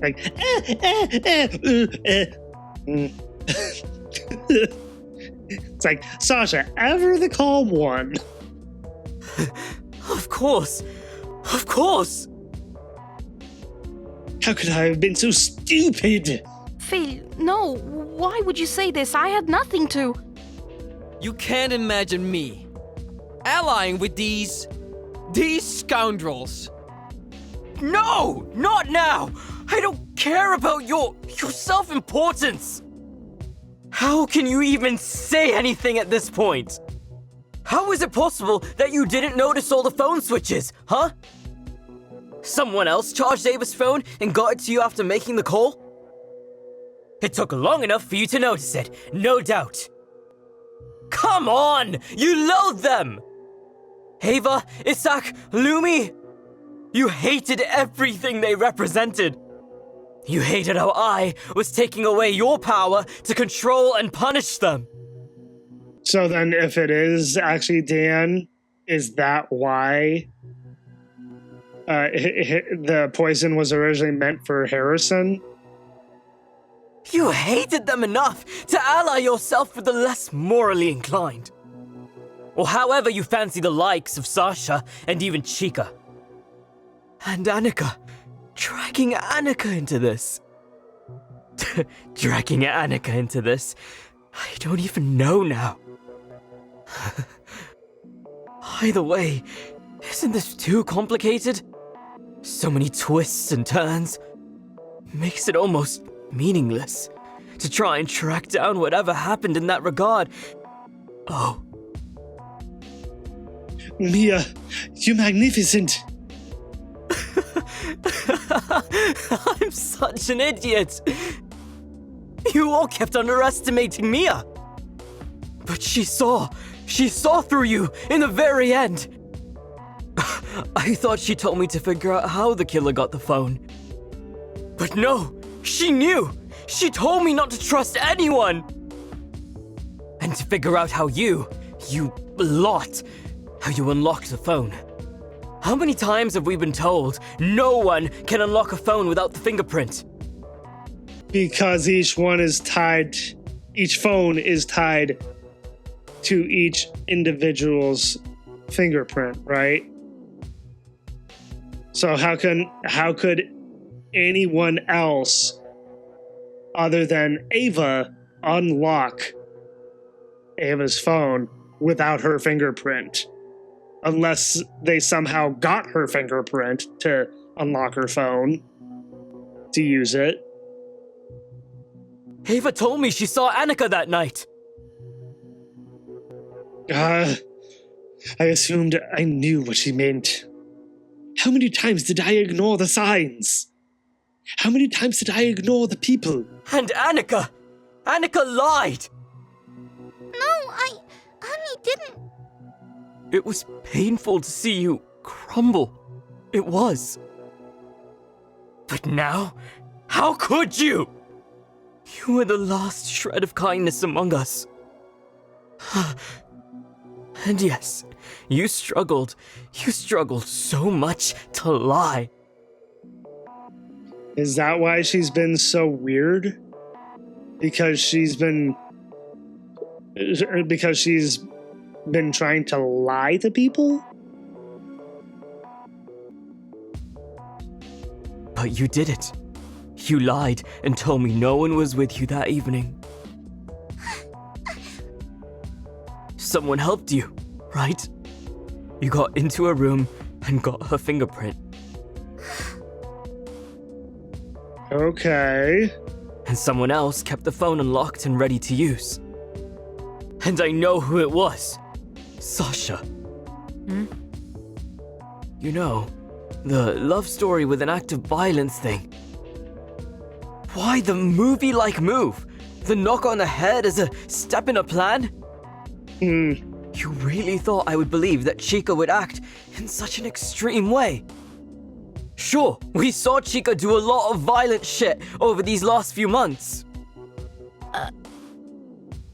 Like, It's like, Sasha, ever the calm one. Of course! Of course! How could I have been so stupid? Phil, no. Why would you say this? I had nothing to... You can't imagine me allying with these scoundrels. No! Not now! I don't care about your self-importance! How can you even say anything at this point? How is it possible that you didn't notice all the phone switches, huh? Someone else charged Ava's phone and got it to you after making the call? It took long enough for you to notice it, no doubt. Come on! You loathe them! Ava, Isak, Lumi, you hated everything they represented. You hated how I was taking away your power to control and punish them. So then if it is actually Dan, is that why the poison was originally meant for Harrison? You hated them enough to ally yourself with the less morally inclined. Or however you fancy the likes of Sasha and even Chica. And Annika. Dragging Annika into this. Dragging Annika into this. I don't even know now. Either way, isn't this too complicated? So many twists and turns. Makes it almost meaningless to try and track down whatever happened in that regard. Oh. Mia, you're magnificent. I'm such an idiot. You all kept underestimating Mia. But she saw through you in the very end. I thought she told me to figure out how the killer got the phone. But no, she knew. She told me not to trust anyone. And to figure out how you unlocked the phone. How many times have we been told no one can unlock a phone without the fingerprint? Because each phone is tied to each individual's fingerprint, right? So how could anyone else other than Ava unlock Ava's phone without her fingerprint? unless they somehow got her fingerprint to unlock her phone to use it. Ava told me she saw Annika that night. I assumed I knew what she meant. How many times did I ignore the signs? How many times did I ignore the people? And Annika! Annika lied! No, Honey didn't. It was painful to see you crumble. It was. But now, how could you? You were the last shred of kindness among us. And yes, you struggled. You struggled so much to lie. Is that why she's been so weird? Because she's been trying to lie to people? But you did it. You lied and told me no one was with you that evening. Someone helped you, right? You got into a room and got her fingerprint. Okay. And someone else kept the phone unlocked and ready to use. And I know who it was. Sasha. You know, the love story with an act of violence thing. Why the movie-like move? The knock on the head as a step in a plan? You really thought I would believe that Chica would act in such an extreme way? Sure, we saw Chica do a lot of violent shit over these last few months.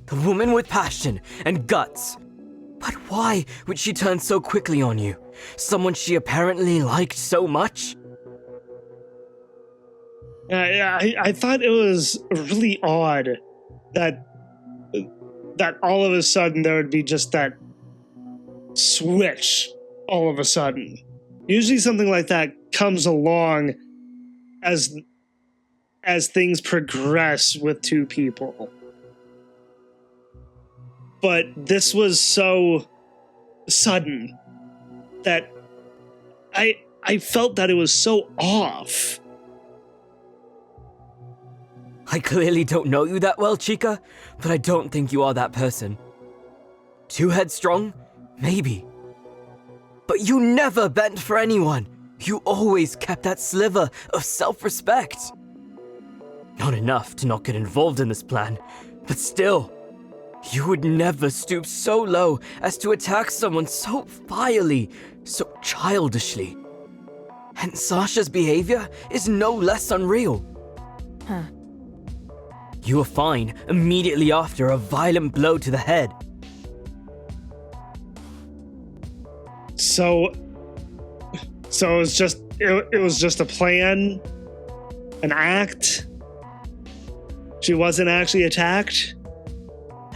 The woman with passion and guts. But why would she turn so quickly on you? Someone she apparently liked so much? I thought it was really odd that all of a sudden there would be just that switch all of a sudden. Usually something like that comes along as things progress with two people. But this was so sudden that I felt that it was so off. I clearly don't know you that well, Chica, but I don't think you are that person. Too headstrong? Maybe. But you never bent for anyone. You always kept that sliver of self-respect. Not enough to not get involved in this plan, but still, you would never stoop so low as to attack someone so vilely, so childishly. And Sasha's behavior is no less unreal. You were fine immediately after a violent blow to the head. So it was just a plan, an act. She wasn't actually attacked.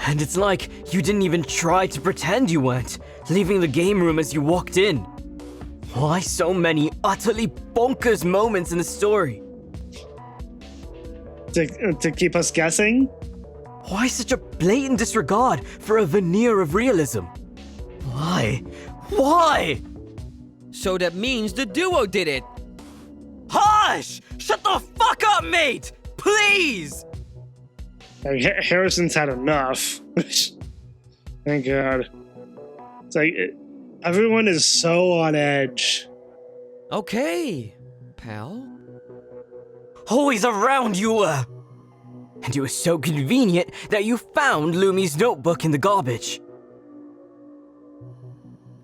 And it's like you didn't even try to pretend you weren't, leaving the game room as you walked in. Why so many utterly bonkers moments in the story? To keep us guessing? Why such a blatant disregard for a veneer of realism? Why? Why? So that means the duo did it. Hush! Shut the fuck up, mate! Please! Harrison's had enough. Thank God. It's like everyone is so on edge. Okay, pal. Always around you were! And it was so convenient that you found Lumi's notebook in the garbage.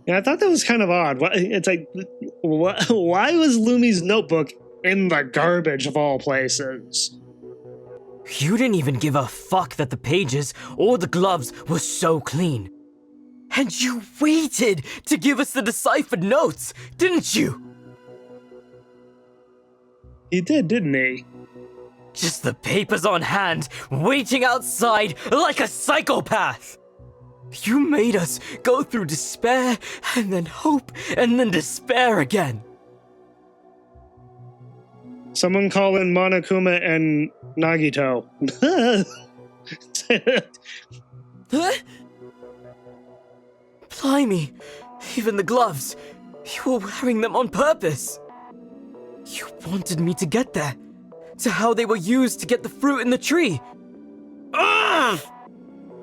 Yeah, I thought that was kind of odd. It's like, why was Lumi's notebook in the garbage of all places? You didn't even give a fuck that the pages or the gloves were so clean. And you waited to give us the deciphered notes, didn't you? He did, didn't he? Just the papers on hand, waiting outside like a psychopath. You made us go through despair, and then hope, and then despair again. Someone call in Monokuma and Nagito. Huh? Blimey, Even the gloves. You were wearing them on purpose. You wanted me to get there. To how they were used to get the fruit in the tree. Ugh!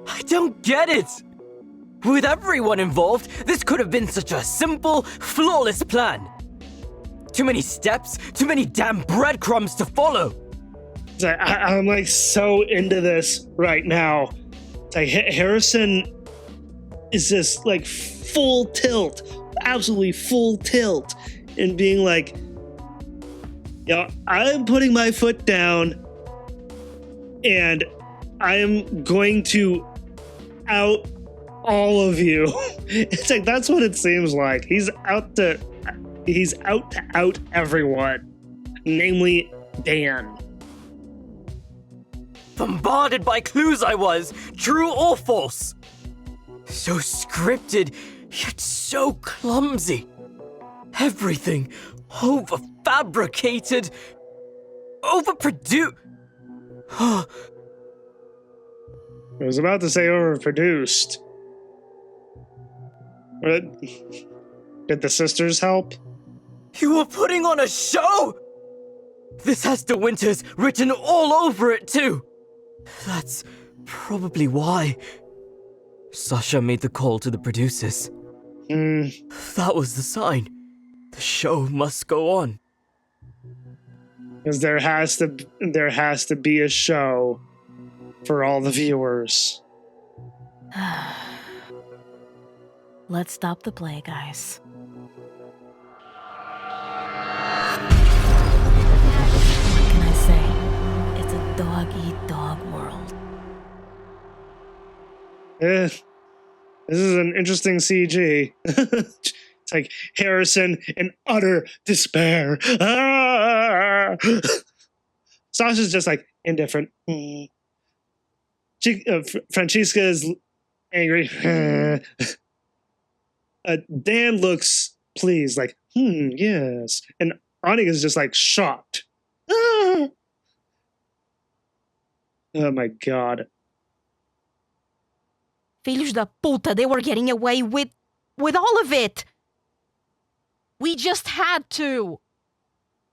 I don't get it. With everyone involved, this could have been such a simple, flawless plan. Too many steps, too many damn breadcrumbs to follow. I'm like so into this right now. It's like Harrison is just like full tilt, absolutely full tilt, and being like, I'm putting my foot down and I am going to out all of you. It's like, that's what it seems like. He's out to out everyone, namely Dan. Bombarded by clues I was, true or false. So scripted, yet so clumsy. Everything over-fabricated, overproduced. I was about to say overproduced. Did the sisters help? You were putting on a show? This has De Winters written all over it too. That's probably why Sasha made the call to the producers. That was the sign. The show must go on. Because there has to be a show for all the viewers. Let's stop the play, guys. What can I say? It's a dog-eat-dog world. This is an interesting CG. It's like Harrison in utter despair. Ah! Sasha's just like indifferent. Francesca is angry. Dan looks pleased, like, yes. And Annika's just like shocked. Ah! Oh my god. Filhos da puta, they were getting away with all of it. We just had to.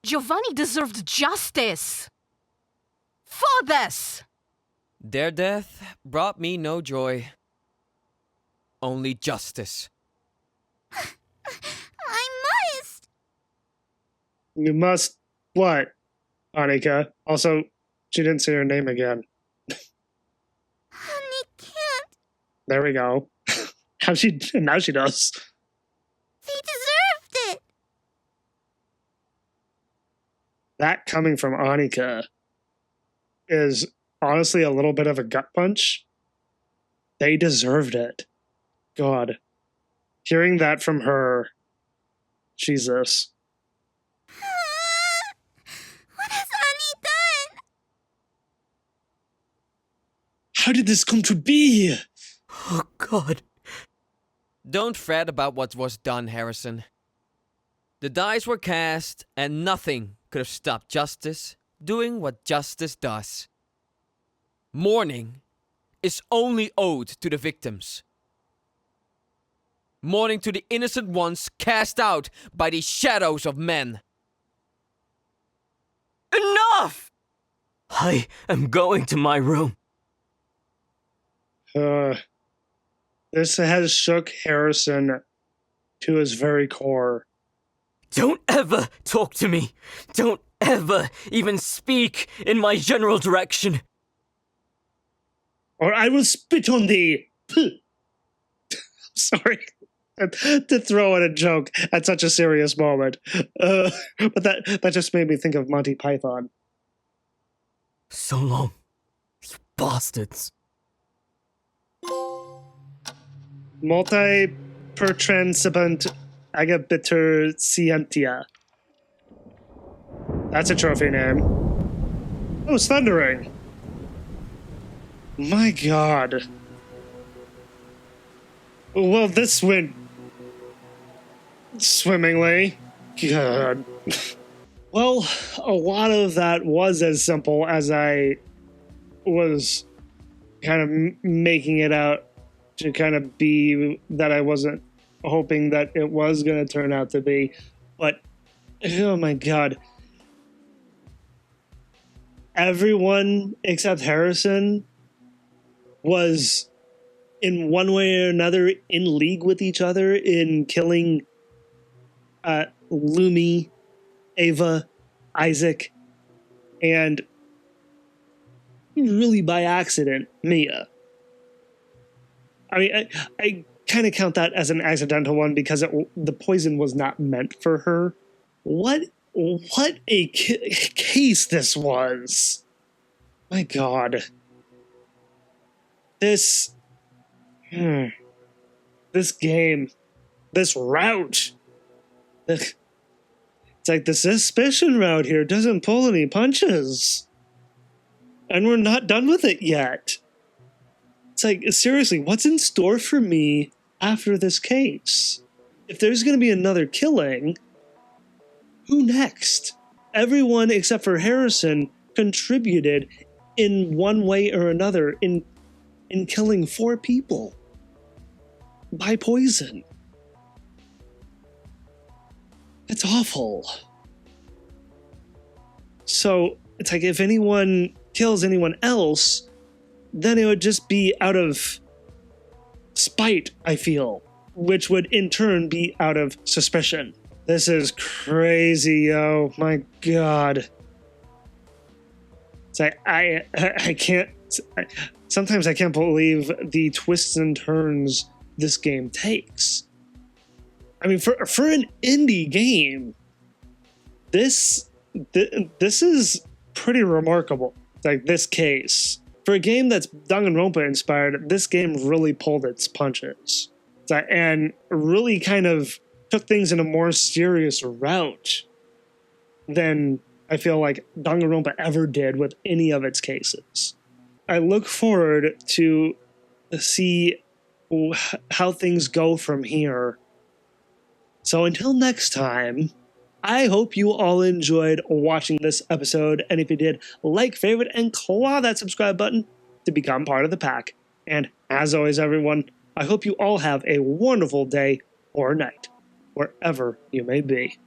Giovanni deserved justice. For this. Their death brought me no joy. Only justice. I must. You must what, Annika? Also, she didn't say her name again. Honey can't. There we go. Now she does. They deserved it. That coming from Annika is honestly a little bit of a gut punch. They deserved it. God. Hearing that from her, Jesus. What has Annie done? How did this come to be? Oh, God. Don't fret about what was done, Harrison. The dice were cast, and nothing could have stopped justice doing what justice does. Mourning is only owed to the victims. Mourning to the innocent ones cast out by the shadows of men. Enough! I am going to my room. This has shook Harrison to his very core. Don't ever talk to me. Don't ever even speak in my general direction. Or I will spit on thee. Sorry to throw in a joke at such a serious moment. But that just made me think of Monty Python. So long, you bastards. Multi-pertransibent agabiter scientia. That's a trophy name. Oh, it's thundering. My god. Well, this went swimmingly. God. Well, a lot of that was as simple as I was kind of making it out to kind of be, that I wasn't hoping that it was going to turn out to be. But, oh my god. Everyone except Harrison was, in one way or another, in league with each other in killing Lumi, Ava, Isaac, and really by accident, Mia. I mean, I kind of count that as an accidental one because the poison was not meant for her. What a case this was. My god. This game, this route. It's like the suspicion route here doesn't pull any punches. And we're not done with it yet. It's like, seriously, what's in store for me after this case? If there's going to be another killing, who next? Everyone except for Harrison contributed in one way or another in killing 4 people by poison. It's awful. So it's like if anyone kills anyone else, then it would just be out of spite, I feel, which would in turn be out of suspicion. This is crazy, yo. My god. It's like, I can't... Sometimes I can't believe the twists and turns this game takes. I mean, for an indie game, this is pretty remarkable. Like, this case. For a game that's Danganronpa inspired, this game really pulled its punches. And really kind of took things in a more serious route than I feel like Danganronpa ever did with any of its cases. I look forward to see how things go from here. So until next time, I hope you all enjoyed watching this episode, and if you did, like, favorite, and claw that subscribe button to become part of the pack. And as always, everyone, I hope you all have a wonderful day or night, wherever you may be.